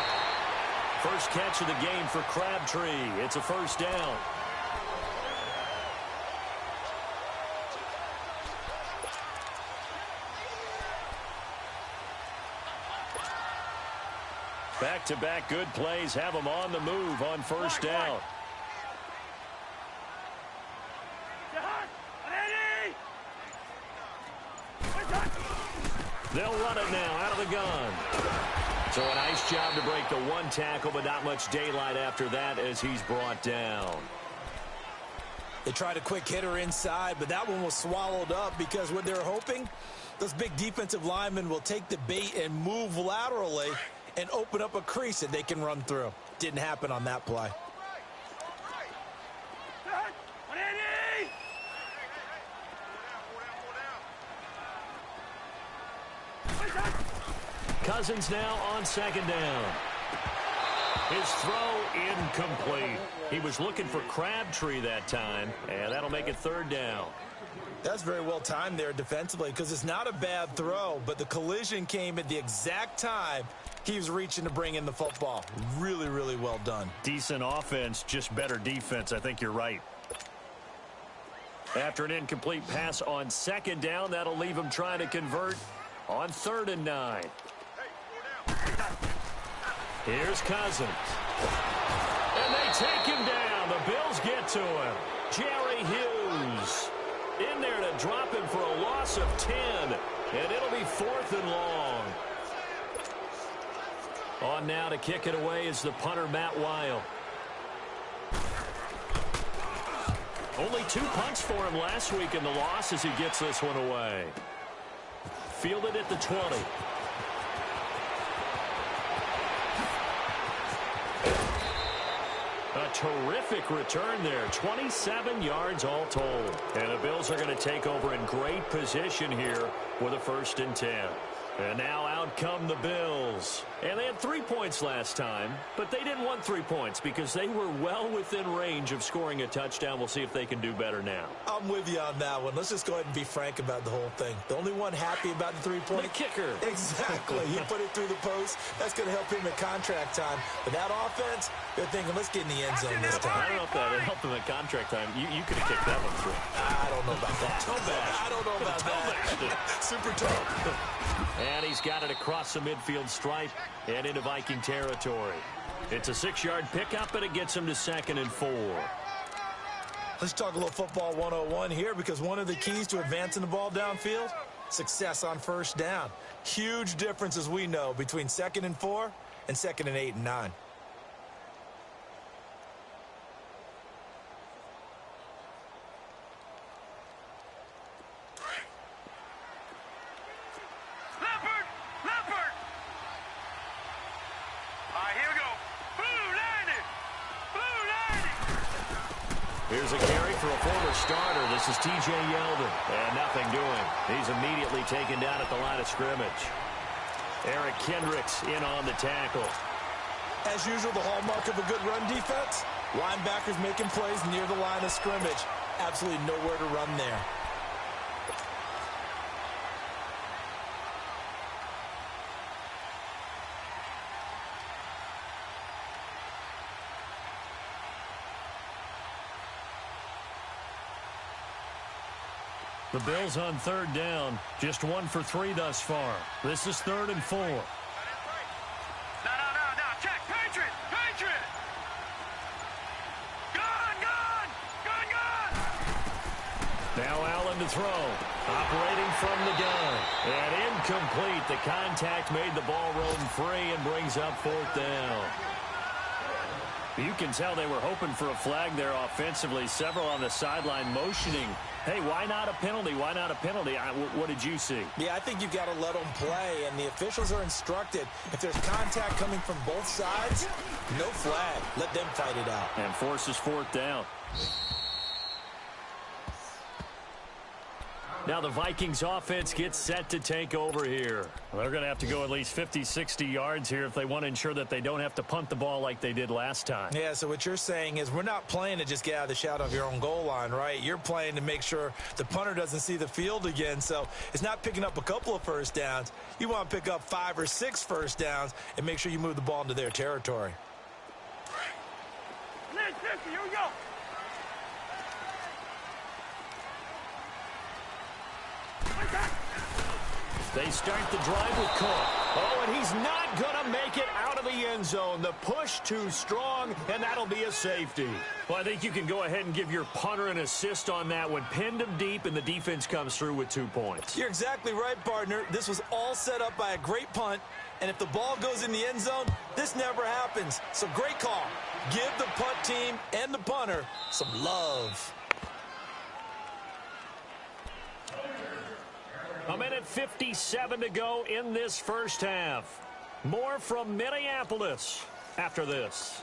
First catch of the game for Crabtree. It's a 1st down. Back-to-back good plays have them on the move on 1st down. They'll run it now out of the gun. So a nice job to break the one tackle, but not much daylight after that as he's brought down. They tried a quick hitter inside, but that one was swallowed up because what they're hoping, those big defensive linemen will take the bait and move laterally and open up a crease that they can run through. Didn't happen on that play. Cousins now on second down. His throw incomplete. He was looking for Crabtree that time, and that'll make it third down. That's very well timed there defensively because it's not a bad throw, but the collision came at the exact time he was reaching to bring in the football. Really, really well done. Decent offense, just better defense. I think you're right. After an incomplete pass on second down, that'll leave him trying to convert on 3rd and 9. Here's Cousins. And they take him down. The Bills get to him. Jerry Hughes in there to drop him for a loss of 10. And it'll be 4th and long. On now to kick it away is the punter, Matt Weil. Only 2 punts for him last week in the loss as he gets this one away. Fielded at the 20. A terrific return there. 27 yards all told. And the Bills are going to take over in great position here with a 1st and 10. And now out come the Bills. And they had 3 points last time, but they didn't want 3 points because they were well within range of scoring a touchdown. We'll see if they can do better now. I'm with you on that one. Let's just go ahead and be frank about the whole thing. The only one happy about the 3-point. The kicker. Exactly. He put it through the post. That's going to help him at contract time. But that offense, they're thinking, let's get in the end zone this time. I don't know if that helped him at contract time. You could have kicked that one through. I don't know about that. I don't know about that. Super tough. And he's got it across the midfield stripe and into Viking territory. It's a 6-yard pickup, and it gets him to 2nd and 4. Let's talk a little football 101 here because one of the keys to advancing the ball downfield, success on 1st down. Huge difference, as we know, between 2nd and 4 and 2nd and 8 and 9. Here's a carry for a former starter. This is T.J. Yeldon. And nothing doing. He's immediately taken down at the line of scrimmage. Eric Kendricks in on the tackle. As usual, the hallmark of a good run defense, linebackers making plays near the line of scrimmage. Absolutely nowhere to run there. The Bills on 3rd down. Just 1 for 3 thus far. This is 3rd and 4. No. Check. Patriot. Gun. Now Allen to throw. Operating from the gun. And incomplete. The contact made the ball roam free and brings up 4th down. You can tell they were hoping for a flag there offensively. Several on the sideline motioning. Hey, why not a penalty? Why not a penalty? What did you see? Yeah, I think you've got to let them play, and the officials are instructed. If there's contact coming from both sides, no flag. Let them fight it out. And forces 4th down. Now the Vikings offense gets set to take over here. They're going to have to go at least 50, 60 yards here if they want to ensure that they don't have to punt the ball like they did last time. Yeah, so what you're saying is we're not playing to just get out of the shadow of your own goal line, right? You're playing to make sure the punter doesn't see the field again. So it's not picking up a couple of 1st downs. You want to pick up 5 or 6 1st downs and make sure you move the ball into their territory. Here we go. They start the drive with Cook. Oh, and he's not going to make it out of the end zone. The push too strong, and that'll be a safety. Well, I think you can go ahead and give your punter an assist on that one. Pinned him deep, and the defense comes through with 2 points. You're exactly right, partner. This was all set up by a great punt, and if the ball goes in the end zone, this never happens. So great call. Give the punt team and the punter some love. A minute 57 to go in this first half. More from Minneapolis after this.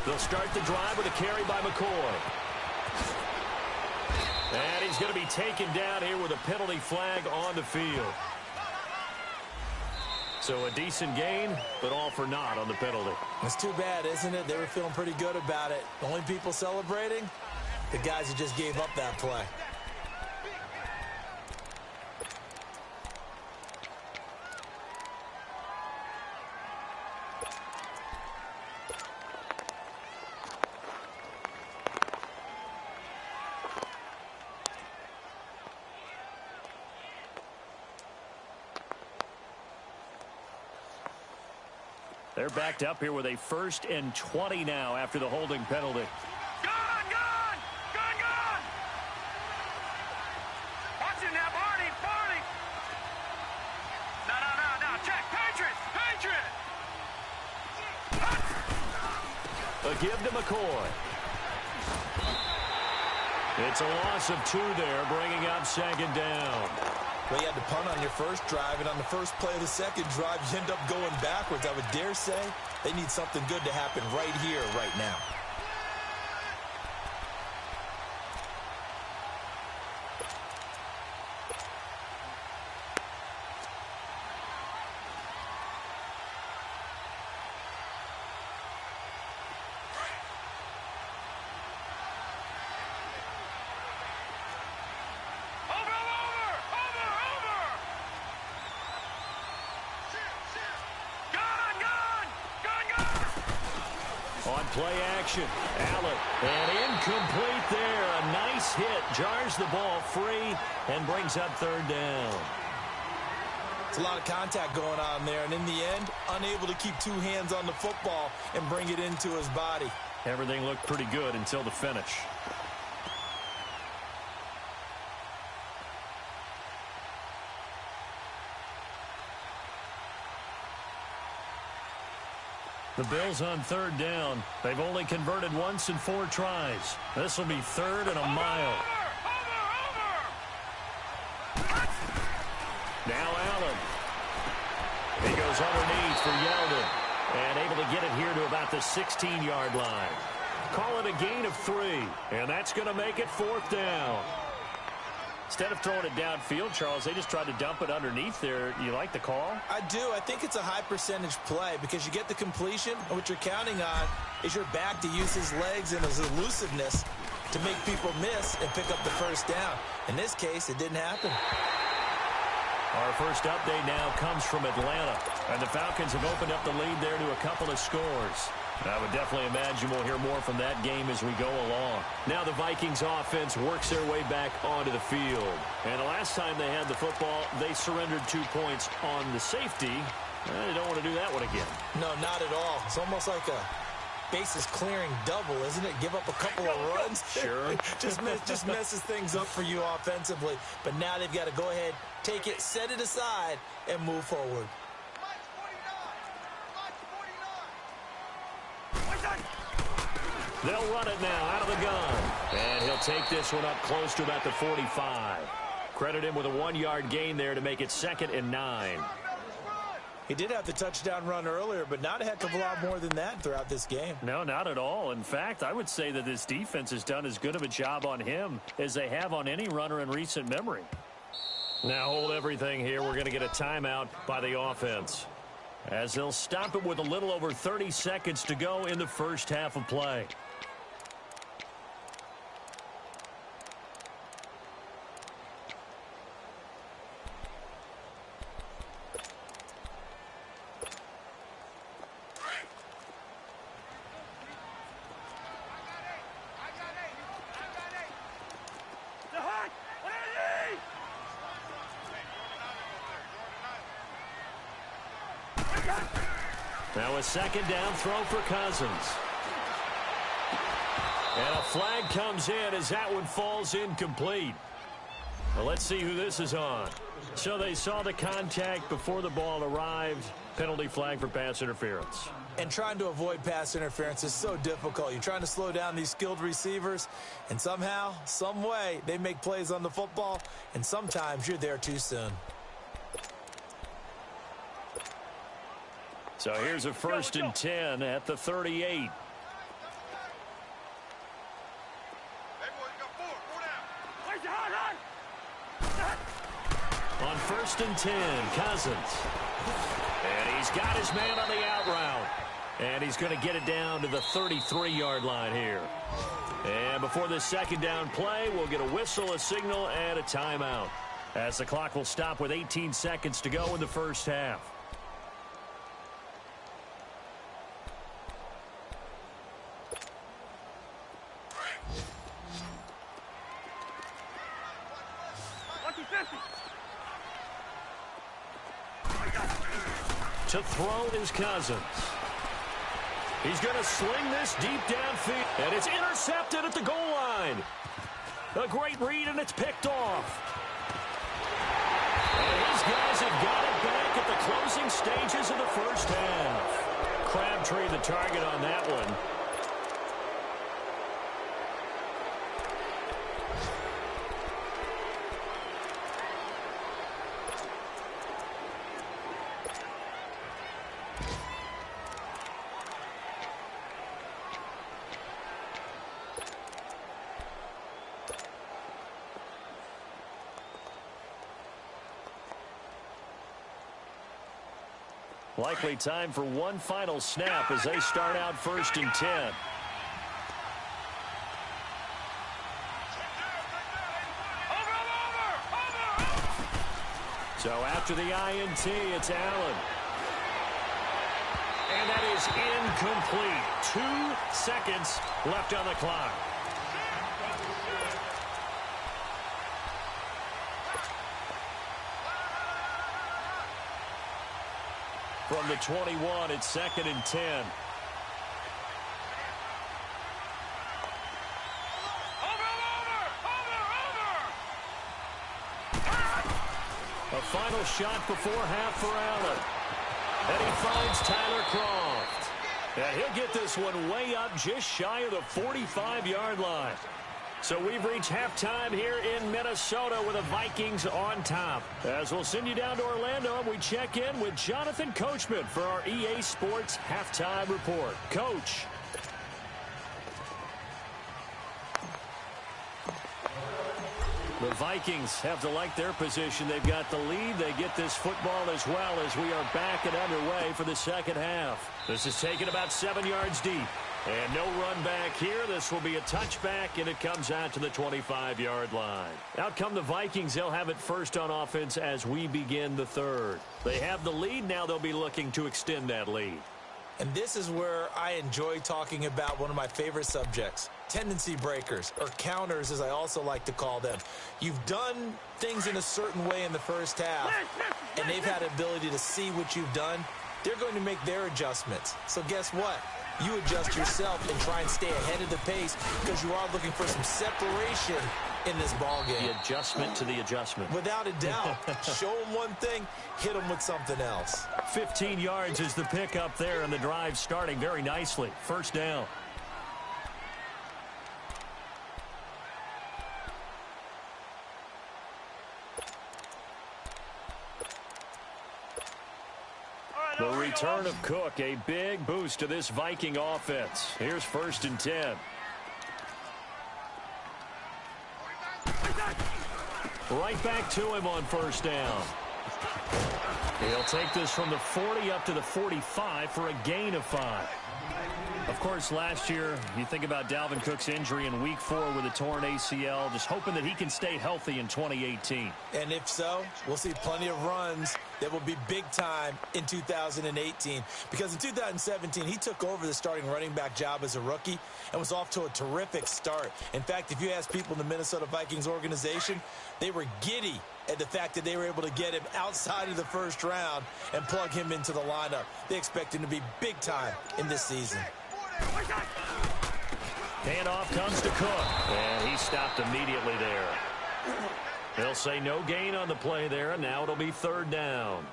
They'll start the drive with a carry by McCoy. And he's going to be taken down here with a penalty flag on the field. So a decent gain, but all for naught on the penalty. It's too bad, isn't it? They were feeling pretty good about it. The only people celebrating, the guys who just gave up that play. They're backed up here with a 1st and 20 now after the holding penalty. Gone! Watch him now, Barney! No, check! Patriots! A give to McCoy. It's a loss of 2 there, bringing up 2nd down. Well, you had to punt on your first drive, and on the first play of the second drive, you end up going backwards. I would dare say they need something good to happen right here, right now. On play action, Allen, and incomplete there. A nice hit, jars the ball free, and brings up 3rd down. It's a lot of contact going on there, and in the end, unable to keep 2 hands on the football and bring it into his body. Everything looked pretty good until the finish. The Bills on 3rd down. They've only converted once in 4 tries. This will be 3rd and a mile. Now Allen. He goes underneath for Yeldon. And able to get it here to about the 16-yard line. Call it a gain of 3. And that's going to make it 4th down. Instead of throwing it downfield, Charles, they just tried to dump it underneath there. You like the call? I do. I think it's a high percentage play because you get the completion, and what you're counting on is your back to use his legs and his elusiveness to make people miss and pick up the 1st down. In this case, it didn't happen. Our first update now comes from Atlanta, and the Falcons have opened up the lead there to a couple of scores. I would definitely imagine we'll hear more from that game as we go along. Now the Vikings offense works their way back onto the field. And the last time they had the football, they surrendered 2 points on the safety. They don't want to do that one again. No, not at all. It's almost like a bases clearing double, isn't it? Give up a couple of runs. Sure. just messes things up for you offensively. But now they've got to go ahead, take it, set it aside, and move forward. They'll run it now out of the gun. And he'll take this one up close to about the 45. Credit him with a 1-yard gain there to make it 2nd and 9. He did have the touchdown run earlier, but not a heck of a lot more than that throughout this game. No, not at all. In fact, I would say that this defense has done as good of a job on him as they have on any runner in recent memory. Now hold everything here. We're going to get a timeout by the offense, as they'll stop it with a little over 30 seconds to go in the first half of play. Now a second down throw for Cousins. And a flag comes in as that one falls incomplete. Well, let's see who this is on. So they saw the contact before the ball arrived. Penalty flag for pass interference. And trying to avoid pass interference is so difficult. You're trying to slow down these skilled receivers, and somehow, some way, they make plays on the football, and sometimes you're there too soon. So here's a 1st and 10 at the 38. On 1st and 10, Cousins. And he's got his man on the out route. And he's going to get it down to the 33-yard line here. And before this second down play, we'll get a whistle, a signal, and a timeout, as the clock will stop with 18 seconds to go in the first half. To throw is Cousins. He's going to sling this deep downfield, and it's intercepted at the goal line. A great read, and it's picked off. And these guys have got it back at the closing stages of the first half. Crabtree the target on that one. Likely time for one final snap as they start out 1st and 10. So after the INT, it's Allen. And that is incomplete. 2 seconds left on the clock. From the 21, it's 2nd and 10. A final shot before half for Allen. And he finds Tyler Croft. And he'll get this one way up just shy of the 45-yard line. So we've reached halftime here in Minnesota with the Vikings on top. As we'll send you down to Orlando, and we check in with Jonathan Coachman for our EA Sports Halftime Report. Coach. The Vikings have to like their position. They've got the lead. They get this football as well as we are back and underway for the second half. This is taken about 7 yards deep. And no run back here. This will be a touchback, and it comes out to the 25-yard line. Out come the Vikings. They'll have it first on offense as we begin the third. They have the lead. Now they'll be looking to extend that lead. And this is where I enjoy talking about one of my favorite subjects, tendency breakers, or counters as I also like to call them. You've done things in a certain way in the first half, and they've had the ability to see what you've done. They're going to make their adjustments. So guess what? You adjust yourself and try and stay ahead of the pace because you are looking for some separation in this ball game. The adjustment to the adjustment. Without a doubt. Show them one thing, hit them with something else. 15 yards is the pickup there, and the drive starting very nicely. First down. The return of Cook, a big boost to this Viking offense. Here's 1st and 10. Right back to him on 1st down. He'll take this from the 40 up to the 45 for a gain of 5. Of course, last year, you think about Dalvin Cook's injury in Week 4 with a torn ACL, just hoping that he can stay healthy in 2018. And if so, we'll see plenty of runs that will be big time in 2018. Because in 2017, he took over the starting running back job as a rookie and was off to a terrific start. In fact, if you ask people in the Minnesota Vikings organization, they were giddy at the fact that they were able to get him outside of the 1st round and plug him into the lineup. They expect him to be big time in this season. Handoff comes to Cook, and he stopped immediately there. They'll say no gain on the play there, and now it'll be 3rd down.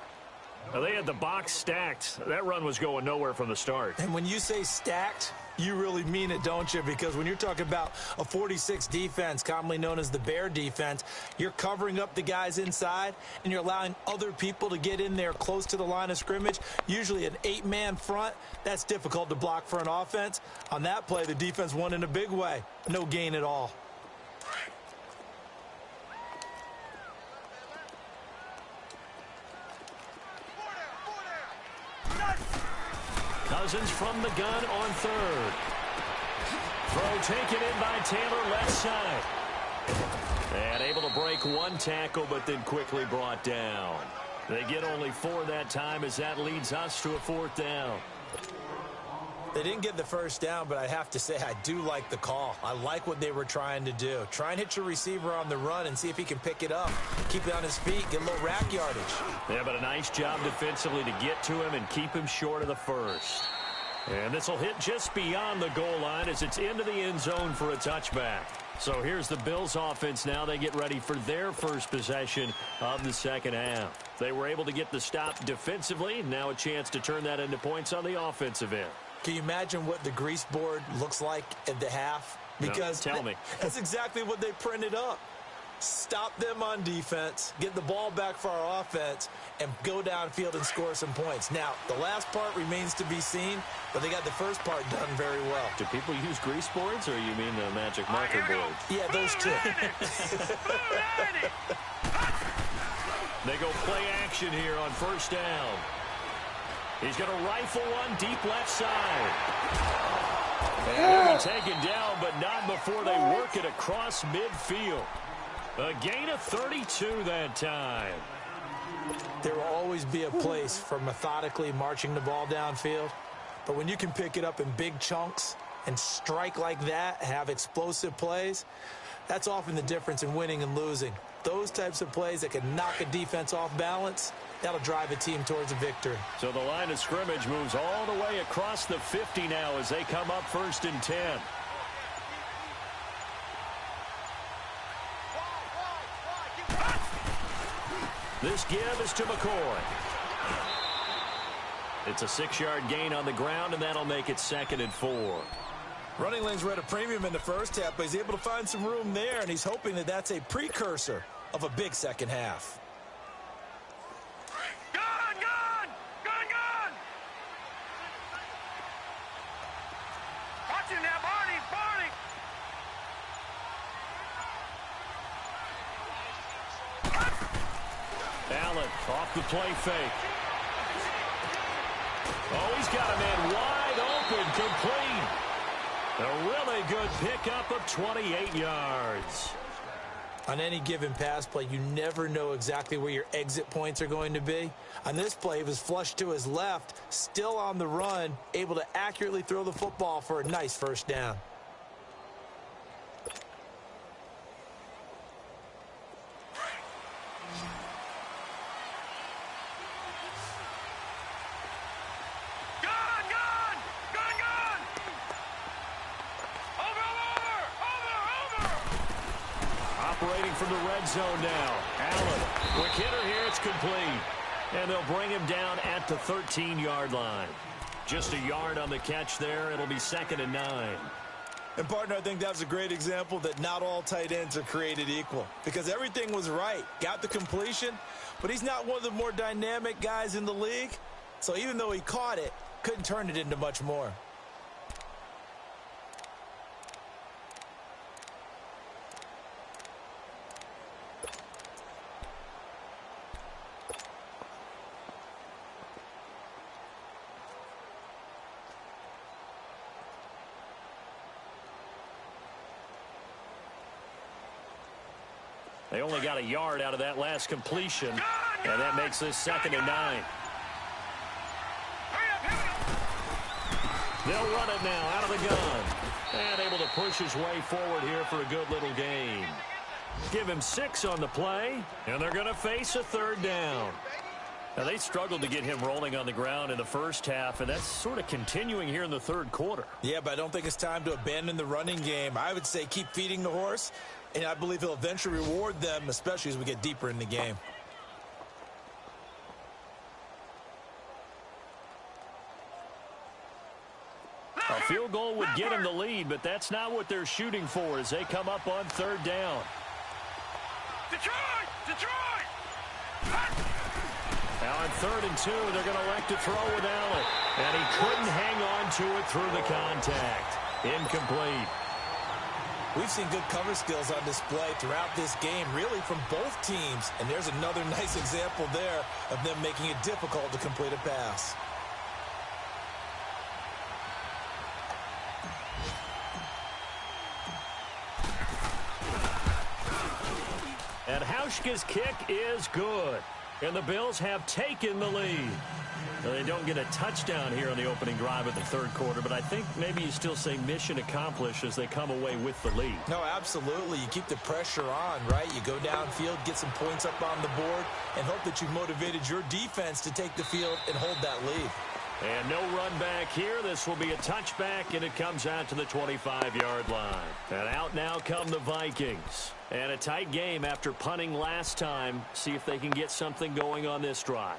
Now, they had the box stacked. That run was going nowhere from the start. And when you say stacked, you really mean it, don't you? Because when you're talking about a 46 defense, commonly known as the Bear defense, you're covering up the guys inside, and you're allowing other people to get in there close to the line of scrimmage. Usually an 8-man front, that's difficult to block for an offense. On that play, the defense won in a big way. No gain at all. Cousins from the gun on 3rd. Throw taken in by Taylor left side. And able to break 1 tackle, but then quickly brought down. They get only 4 that time as that leads us to a 4th down. They didn't get the 1st down, but I have to say I do like the call. I like what they were trying to do. Try and hit your receiver on the run and see if he can pick it up. Keep it on his feet, get a little rack yardage. Yeah, but a nice job defensively to get to him and keep him short of the 1st. And this will hit just beyond the goal line as it's into the end zone for a touchback. So here's the Bills offense now. They get ready for their first possession of the 2nd half. They were able to get the stop defensively. Now a chance to turn that into points on the offensive end. Can you imagine what the grease board looks like at the half? Because no, tell me. That's exactly what they printed up. Stop them on defense, get the ball back for our offense, and go downfield and score some points. Now, the last part remains to be seen, but they got the first part done very well. Do people use grease boards, or you mean the magic marker boards? Yeah, those two. They go play action here on 1st down. He's going to rifle one deep left side. And he'll be taken down, but not before they work it across midfield. A gain of 32 that time. There will always be a place for methodically marching the ball downfield. But when you can pick it up in big chunks and strike like that, have explosive plays, that's often the difference in winning and losing. Those types of plays that can knock a defense off balance, that'll drive a team towards a victory. So the line of scrimmage moves all the way across the 50 now as they come up 1st and 10. This give is to McCoy. It's a 6-yard gain on the ground, and that'll make it 2nd and 4. Running lanes were at a premium in the 1st half, but he's able to find some room there, and he's hoping that that's a precursor of a big 2nd half. Gun! Watch him now, Barney! Allen off the play fake. Oh, he's got a man wide open, complete. A really good pickup of 28 yards. On any given pass play, you never know exactly where your exit points are going to be. On this play, he was flushed to his left, still on the run, able to accurately throw the football for a nice 1st down. Operating from the red zone now. Allen, quick hitter here, it's complete. And they'll bring him down at the 13-yard line. Just a yard on the catch there. It'll be 2nd and 9. And, partner, I think that was a great example that not all tight ends are created equal. Because everything was right. Got the completion, but he's not one of the more dynamic guys in the league. So even though he caught it, couldn't turn it into much more. They only got a yard out of that last completion, and that makes this 2nd and 9. They'll run it now out of the gun. And able to push his way forward here for a good little gain. Give him 6 on the play, and they're going to face a 3rd down. Now, they struggled to get him rolling on the ground in the first half, and that's sort of continuing here in the 3rd quarter. Yeah, but I don't think it's time to abandon the running game. I would say keep feeding the horse, and I believe he'll eventually reward them, especially as we get deeper in the game. A field goal would get him the lead, but that's not what they're shooting for as they come up on 3rd down. Detroit! Detroit! Now on 3rd and 2, they're going to elect to throw with Allen. And he couldn't hang on to it through the contact. Incomplete. We've seen good cover skills on display throughout this game, really from both teams. And there's another nice example there of them making it difficult to complete a pass. And Hauschka's kick is good. And the Bills have taken the lead. Now, they don't get a touchdown here on the opening drive of the 3rd quarter, but I think maybe you still say mission accomplished as they come away with the lead. No, absolutely. You keep the pressure on, right? You go downfield, get some points up on the board, and hope that you've motivated your defense to take the field and hold that lead. And no run back here. This will be a touchback, and it comes out to the 25-yard line. And out now come the Vikings. And a tight game after punting last time. See if they can get something going on this drive.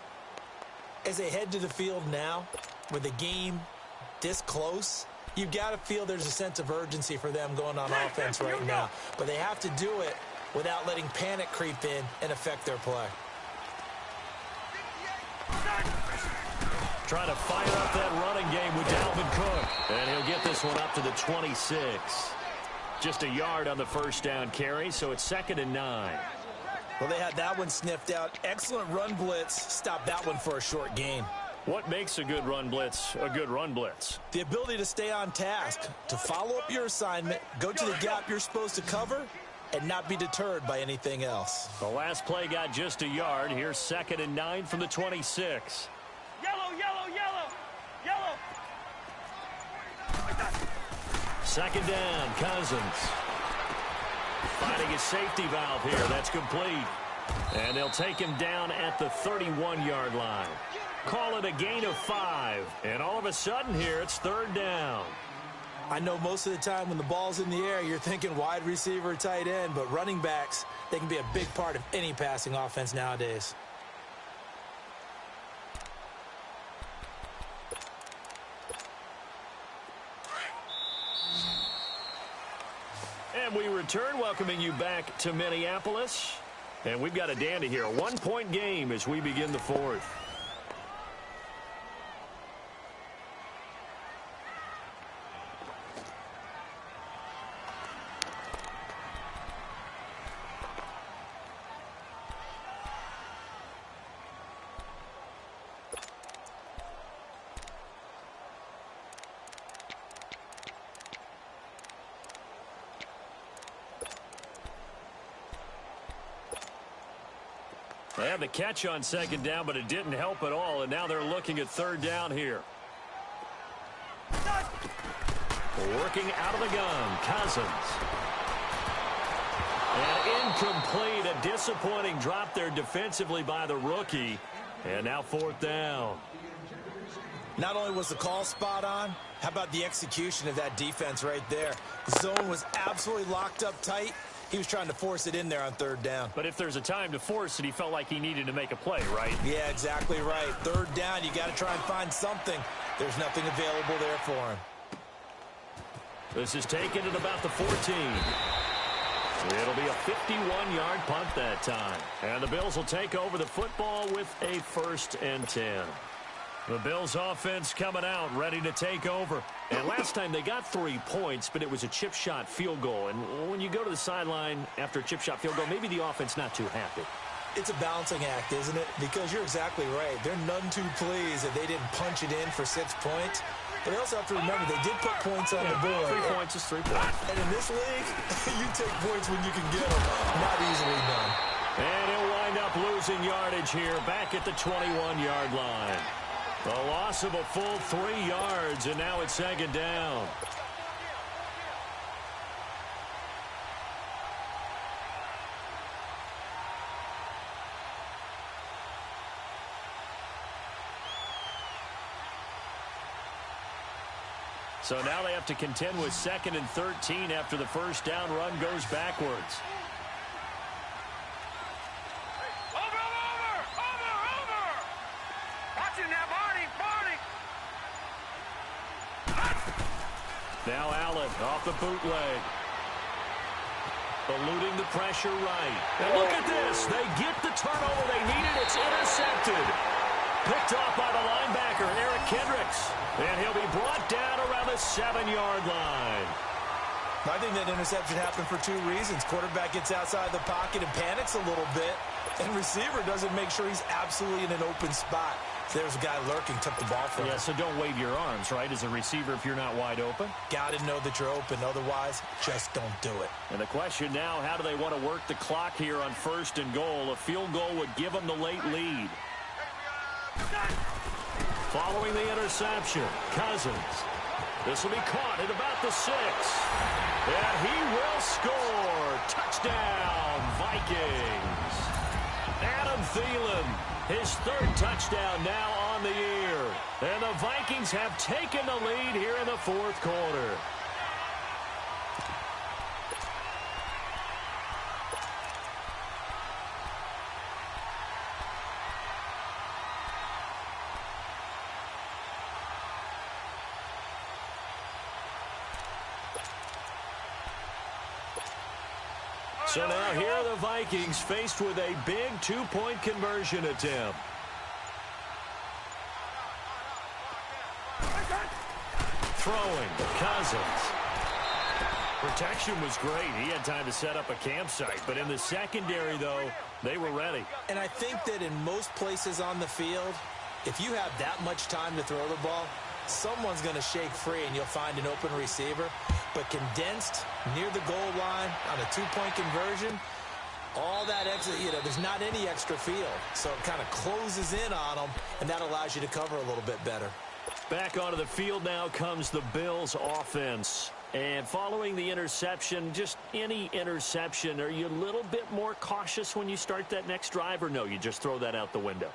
As they head to the field now, with the game this close, you've got to feel there's a sense of urgency for them going on offense right now. But they have to do it without letting panic creep in and affect their play. Trying to fire up that running game with Dalvin Cook. And he'll get this one up to the 26. Just a yard on the first down carry, so it's 2nd and 9. Well, they had that one sniffed out. Excellent run blitz. Stop that one for a short gain. What makes a good run blitz a good run blitz? The ability to stay on task, to follow up your assignment, go to the gap you're supposed to cover, and not be deterred by anything else. The last play got just a yard. Here's 2nd and 9 from the 26. Yellow, yellow, yellow, yellow. 2nd down, Cousins. Finding his safety valve here. That's complete. And they'll take him down at the 31-yard line. Call it a gain of 5. And all of a sudden here, it's 3rd down. I know most of the time when the ball's in the air, you're thinking wide receiver, tight end, but running backs, they can be a big part of any passing offense nowadays. And we return, welcoming you back to Minneapolis. And we've got a dandy here, a 1-point game as we begin the 4th. They had the catch on 2nd down, but it didn't help at all, and now they're looking at 3rd down here. Working out of the gun, Cousins. And incomplete, a disappointing drop there defensively by the rookie. And now 4th down. Not only was the call spot on, how about the execution of that defense right there? The zone was absolutely locked up tight. He was trying to force it in there on 3rd down. But if there's a time to force it, he felt like he needed to make a play, right? Yeah, exactly right. 3rd down, you got to try and find something. There's nothing available there for him. This is taken at about the 14. It'll be a 51-yard punt that time. And the Bills will take over the football with a 1st and 10. The Bills offense coming out, ready to take over. And last time they got 3 points, but it was a chip shot field goal. And when you go to the sideline after a chip shot field goal, maybe the offense not too happy. It's a balancing act, isn't it? Because you're exactly right. They're none too pleased that they didn't punch it in for 6 points. But they also have to remember they did put points on the board. 3 points is 3 points. And in this league, you take points when you can get them. Not easily done. And he'll wind up losing yardage here back at the 21-yard line. The loss of a full 3 yards, and now it's 2nd down. So now they have to contend with 2nd and 13 after the first down run goes backwards. Now Allen off the bootleg. Eluding the pressure right. And look at this. They get the turnover they needed. It's intercepted. Picked off by the linebacker, Eric Kendricks. And he'll be brought down around the 7-yard line. I think that interception happened for 2 reasons. Quarterback gets outside the pocket and panics a little bit. And receiver doesn't make sure he's absolutely in an open spot. There's a guy lurking, took the ball from him. Yeah, so don't wave your arms, right, as a receiver if you're not wide open. Got to know that you're open. Otherwise, just don't do it. And the question now, how do they want to work the clock here on 1st and goal? A field goal would give them the late lead. Following the interception, Cousins. This will be caught at about the 6. And he will score. Touchdown, Vikings. Adam Thielen, his 3rd touchdown now on the year. And the Vikings have taken the lead here in the 4th quarter. So now here are the Vikings faced with a big 2-point conversion attempt. Throwing, Cousins. Protection was great. He had time to set up a campsite. But in the secondary, though, they were ready. And I think that in most places on the field, if you have that much time to throw the ball, someone's going to shake free and you'll find an open receiver. But condensed near the goal line on a 2-point conversion, all that extra, there's not any extra field. So it kind of closes in on them, and that allows you to cover a little bit better. Back onto the field now comes the Bills offense. And following the interception, just any interception, are you a little bit more cautious when you start that next drive, or no, you just throw that out the window?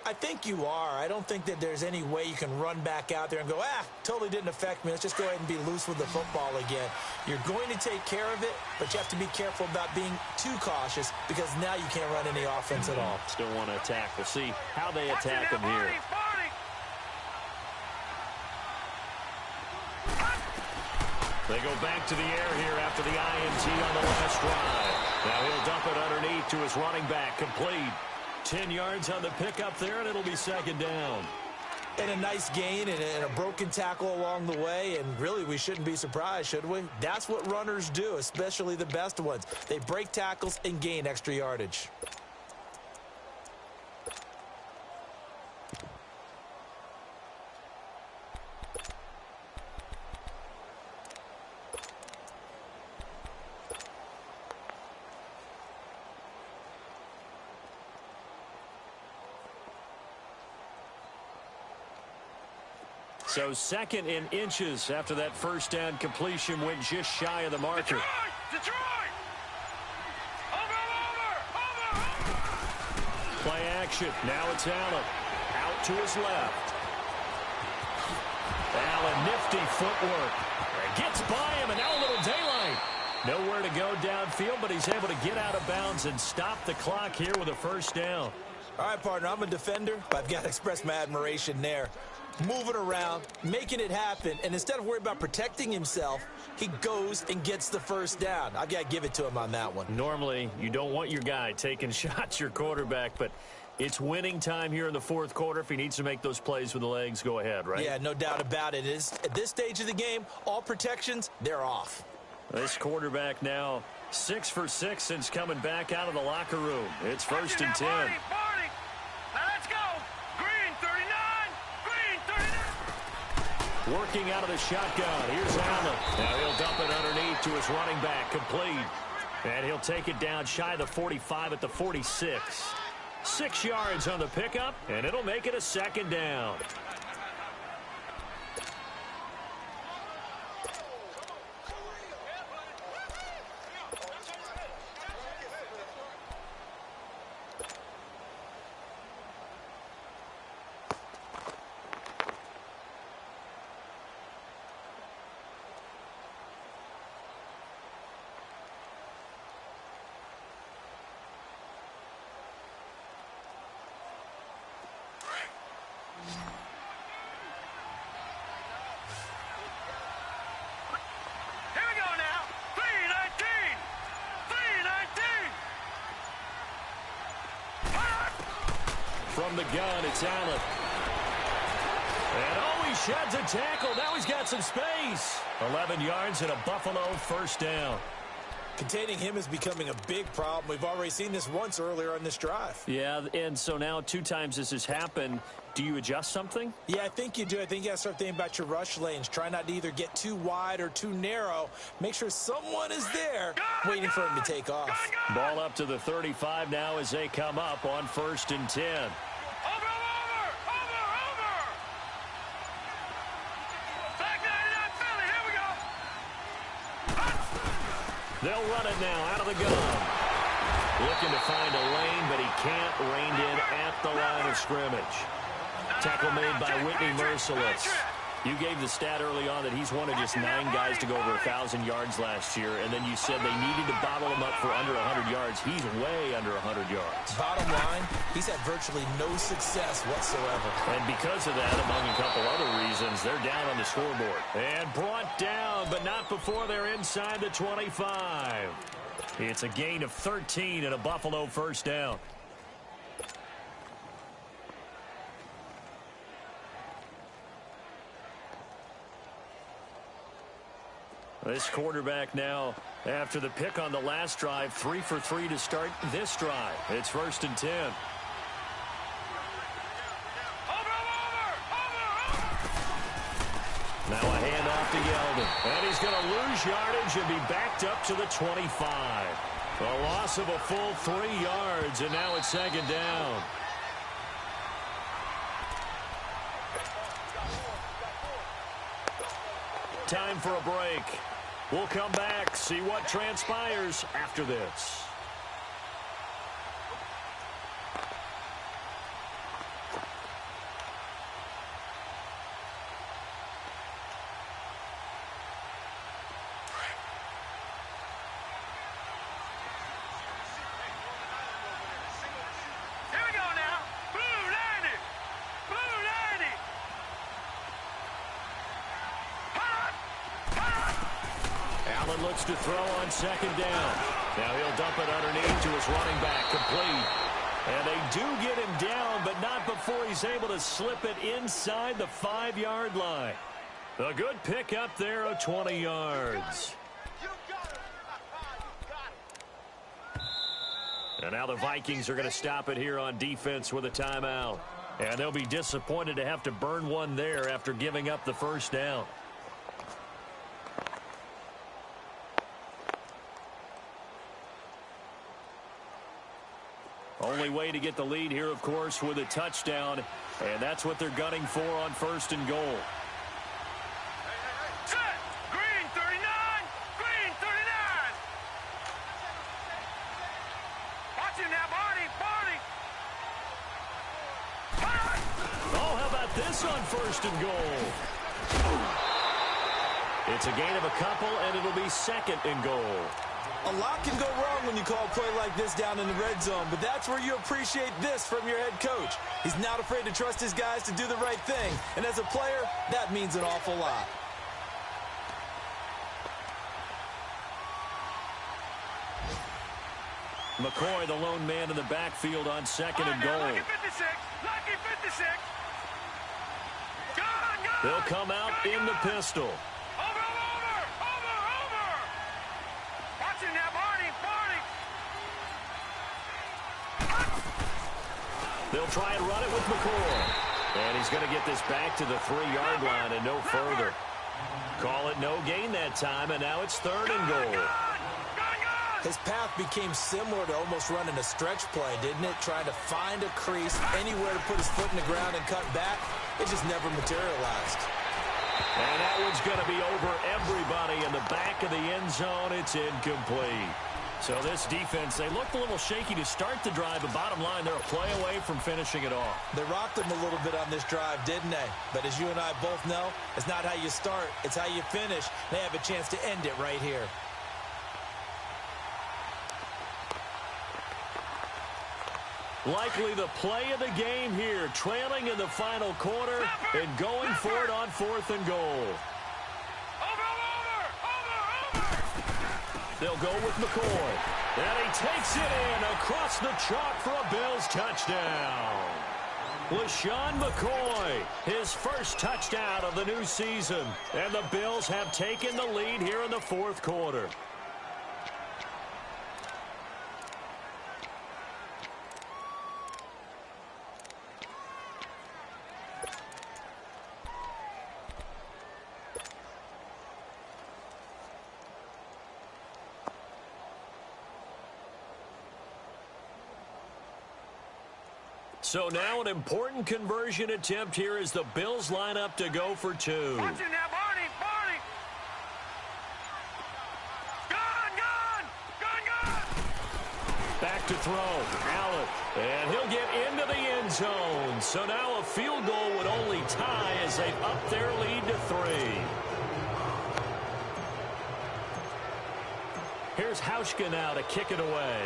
I think you are. I don't think that there's any way you can run back out there and go, totally didn't affect me. Let's just go ahead and be loose with the football again. You're going to take care of it, but you have to be careful about being too cautious because now you can't run any offense at all. Still want to attack. We'll see how they attack them here. They go back to the air here after the INT on the last drive. Now he'll dump it underneath to his running back, complete. 10 yards on the pickup there, and it'll be 2nd down. And a nice gain and a broken tackle along the way, and really we shouldn't be surprised, should we? That's what runners do, especially the best ones. They break tackles and gain extra yardage. So 2nd and inches after that first down completion went just shy of the marker. Detroit! Play action. Now it's Allen. Out to his left. Allen, nifty footwork. Gets by him, and now a little daylight. Nowhere to go downfield, but he's able to get out of bounds and stop the clock here with a first down. All right, partner, I'm a defender, but I've got to express my admiration there. Moving around, making it happen, and instead of worrying about protecting himself, he goes and gets the first down. I've got to give it to him on that one. Normally, you don't want your guy taking shots, your quarterback, but It's winning time here in the fourth quarter. If he needs to make those plays with the legs, go ahead, right? Yeah, no doubt about it. At this stage of the game, all protections, they're off. This quarterback now 6 for 6 since coming back out of the locker room. It's 1st and 10. Now let's go. Green 39. Green 39. Working out of the shotgun. Here's Allen. Now he'll dump it underneath to his running back. Complete. And he'll take it down shy of the 45 at the 46. 6 yards on the pickup, and it'll make it a 2nd down. Here we go now. 319. 319. From the gun, it's Allen. And oh, he sheds a tackle. Now he's got some space. 11 yards and a Buffalo 1st down. Containing him is becoming a big problem. We've already seen this once earlier on this drive. Yeah, and so now 2 times this has happened. Do you adjust something? Yeah, I think you do. I think you got to start thinking about your rush lanes. Try not to either get too wide or too narrow. Make sure someone is there waiting for him to take off. Ball up to the 35 now as they come up on 1st and 10. Over. Back 99 Philly. Here we go. They'll run it now out of the gun. Looking to find a lane, but he can't. Reined in at the line of scrimmage. Tackle made by Whitney Merciless. You gave the stat early on that he's one of just 9 guys to go over 1,000 yards last year, and then you said they needed to bottle him up for under 100 yards. He's way under 100 yards. Bottom line, he's had virtually no success whatsoever. And because of that, among a couple other reasons, they're down on the scoreboard. And brought down, but not before they're inside the 25. It's a gain of 13 and a Buffalo 1st down. This quarterback now, after the pick on the last drive, 3 for 3 to start this drive. It's 1st and 10. Now a handoff to Yeldon. And he's going to lose yardage and be backed up to the 25. A loss of a full 3 yards, and now it's 2nd down. Time for a break. We'll come back, see what transpires after this. Here we go now. Blue 90. Blue 90. Allen looks to throw on 2nd down. Now he'll dump it underneath to his running back, complete. And they do get him down, but not before he's able to slip it inside the 5-yard line. A good pick up there of 20 yards. And now the Vikings are going to stop it here on defense with a timeout. And they'll be disappointed to have to burn one there after giving up the 1st down. Only way to get the lead here, of course, with a touchdown. And that's what they're gunning for on 1st and goal. Set. Green 39. Green 39. Watch him now, Barney. Oh, how about this on 1st and goal? It's a gain of a couple, and it'll be 2nd and goal. A lot can go wrong when you call a play like this down in the red zone, but that's where you appreciate this from your head coach. He's not afraid to trust his guys to do the right thing, and as a player, that means an awful lot. McCoy, the lone man in the backfield on second and goal. Lucky 56. Lucky 56. Gone. They'll come out in the pistol. Over. Watch him now, Barney. They'll try and run it with McCoy. And he's going to get this back to the 3-yard line and no further. Call it no gain that time, and now it's third and goal. His path became similar to almost running a stretch play, didn't it? Trying to find a crease, anywhere to put his foot in the ground and cut back. It just never materialized. And that one's going to be over everybody in the back of the end zone. It's incomplete. So this defense, they looked a little shaky to start the drive, but bottom line, they're a play away from finishing it off. They rocked him a little bit on this drive, didn't they? But as you and I both know, it's not how you start, it's how you finish. They have a chance to end it right here. Likely the play of the game here, trailing in the final quarter and going for it on 4th and goal. They'll go with McCoy. And he takes it in across the chalk for a Bills touchdown. LeSean McCoy, his first touchdown of the new season. And the Bills have taken the lead here in the 4th quarter. So now an important conversion attempt here as the Bills line up to go for 2. Watch it now, Barney. Gone. Back to throw. Allen. And he'll get into the end zone. So now a field goal would only tie as they've upped their lead to 3. Here's Hauschka now to kick it away.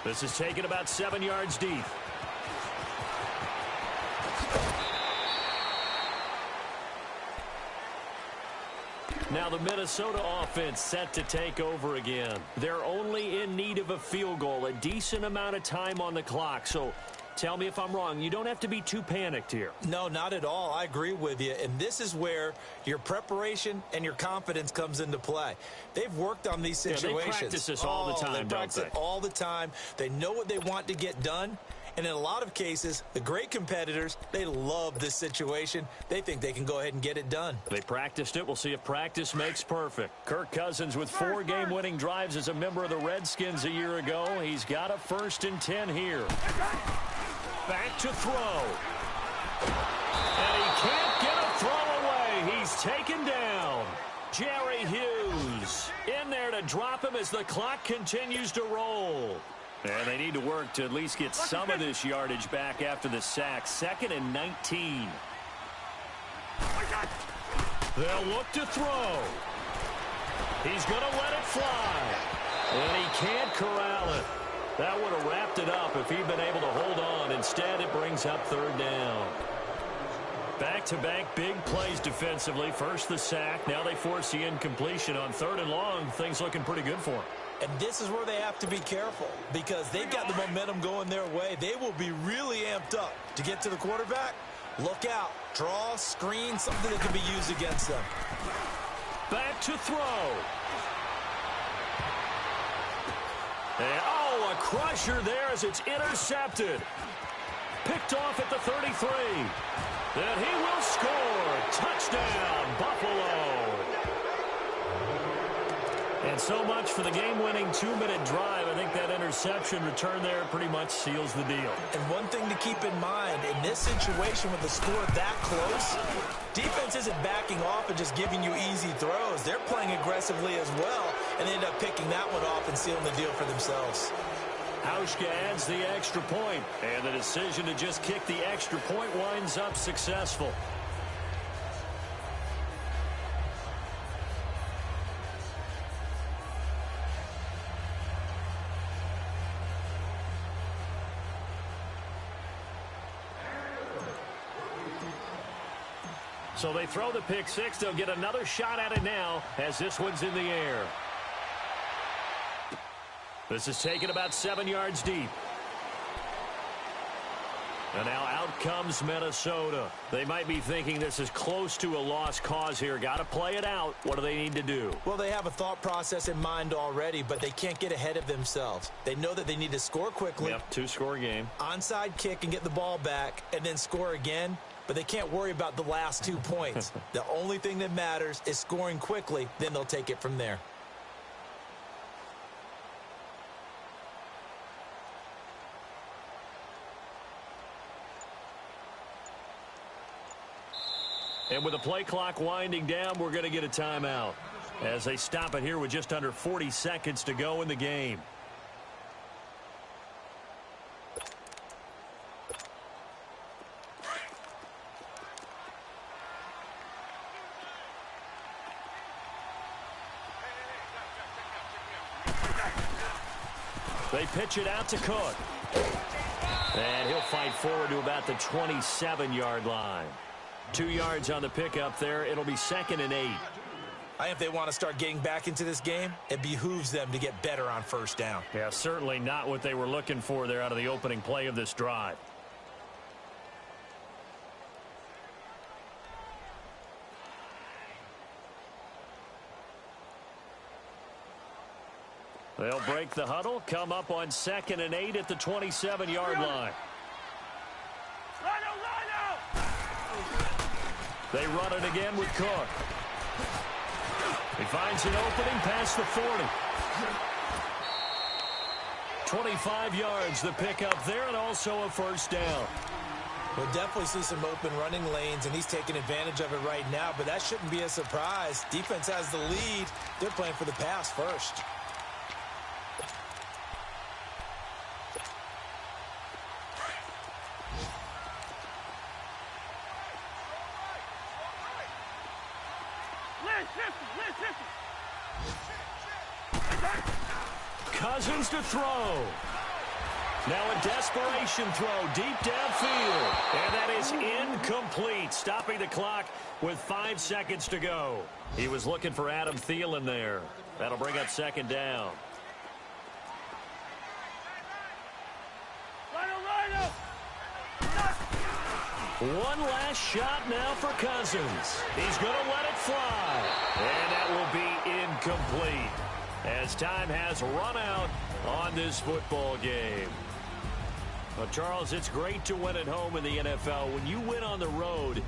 This is taken about 7 yards deep. Now the Minnesota offense set to take over again. They're only in need of a field goal, a decent amount of time on the clock. So tell me if I'm wrong. You don't have to be too panicked here. No, not at all. I agree with you. And this is where your preparation and your confidence comes into play. They've worked on these situations. They practice this all the time, They practice it all the time. They know what they want to get done. And in a lot of cases, the great competitors, they love this situation. They think they can go ahead and get it done. They practiced it. We'll see if practice makes perfect. Kirk Cousins with 4 game-winning drives as a member of the Redskins a year ago. He's got a 1st and 10 here. Back to throw. And he can't get a throw away. He's taken down. Jerry Hughes in there to drop him as the clock continues to roll. And they need to work to at least get some of this yardage back after the sack. 2nd and 19. They'll look to throw. He's going to let it fly. And he can't corral it. That would have wrapped it up if he'd been able to hold on. Instead, it brings up 3rd down. Back-to-back big plays defensively. First the sack. Now they force the incompletion on 3rd and long. Things looking pretty good for him. And this is where they have to be careful because they've got the momentum going their way. They will be really amped up to get to the quarterback. Look out. Draw, screen, something that can be used against them. Back to throw. And, oh, a crusher there as it's intercepted. Picked off at the 33. And he will score. Touchdown, Buffalo. And so much for the game-winning 2-minute drive. I think that interception return there pretty much seals the deal. And one thing to keep in mind, in this situation with the score that close, defense isn't backing off and just giving you easy throws. They're playing aggressively as well, and they end up picking that one off and sealing the deal for themselves. Hauschka adds the extra point, and the decision to just kick the extra point winds up successful. So they throw the pick six. They'll get another shot at it now as this one's in the air. This is taken about 7 yards deep. And now out comes Minnesota. They might be thinking this is close to a lost cause here. Got to play it out. What do they need to do? Well, they have a thought process in mind already, but they can't get ahead of themselves. They know that they need to score quickly. Yep, two-score game. Onside kick and get the ball back and then score again. But they can't worry about the last 2 points. The only thing that matters is scoring quickly. Then they'll take it from there. And with the play clock winding down, we're going to get a timeout as they stop it here with just under 40 seconds to go in the game. They pitch it out to Cook. And he'll fight forward to about the 27-yard line. 2 yards on the pickup there. It'll be 2nd and 8. I think if they want to start getting back into this game, it behooves them to get better on first down. Yeah, certainly not what they were looking for there out of the opening play of this drive. They'll break the huddle, come up on 2nd and 8 at the 27-yard line. They run it again with Cook. He finds an opening past the 40. 25 yards, the pickup there, and also a first down. We'll definitely see some open running lanes, and he's taking advantage of it right now, but that shouldn't be a surprise. Defense has the lead. They're playing for the pass first. Cousins to throw. Now a desperation throw deep downfield. And that is incomplete, stopping the clock with 5 seconds to go. He was looking for Adam Thielen there. That'll bring up 2nd down. One last shot now for Cousins. He's going to let it fly. And that will be incomplete as time has run out on this football game. Well, Charles, it's great to win at home in the NFL. When you win on the road,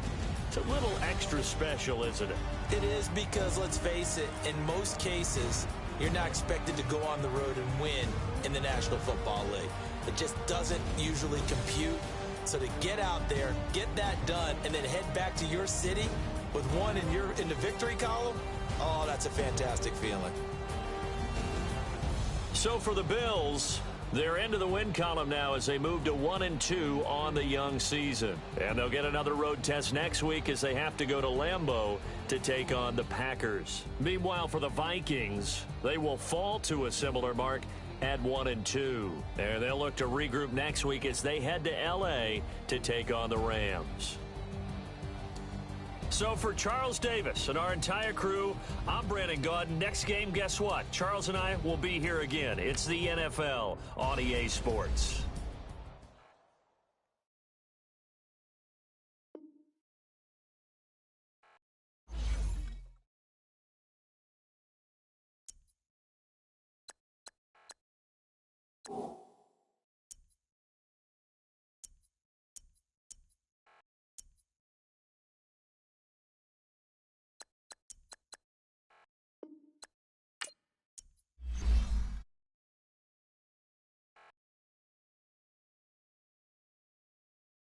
it's a little extra special, isn't it? It is because, let's face it, in most cases, you're not expected to go on the road and win in the National Football League. It just doesn't usually compute. So to get out there, get that done, and then head back to your city with one in the victory column, oh, that's a fantastic feeling. So for the Bills, they're into the win column now as they move to 1-2 on the young season. And they'll get another road test next week as they have to go to Lambeau to take on the Packers. Meanwhile, for the Vikings, they will fall to a similar mark at 1-2. And they'll look to regroup next week as they head to L.A. to take on the Rams. So for Charles Davis and our entire crew, I'm Brandon Gaudin. Next game, guess what? Charles and I will be here again. It's the NFL on EA Sports.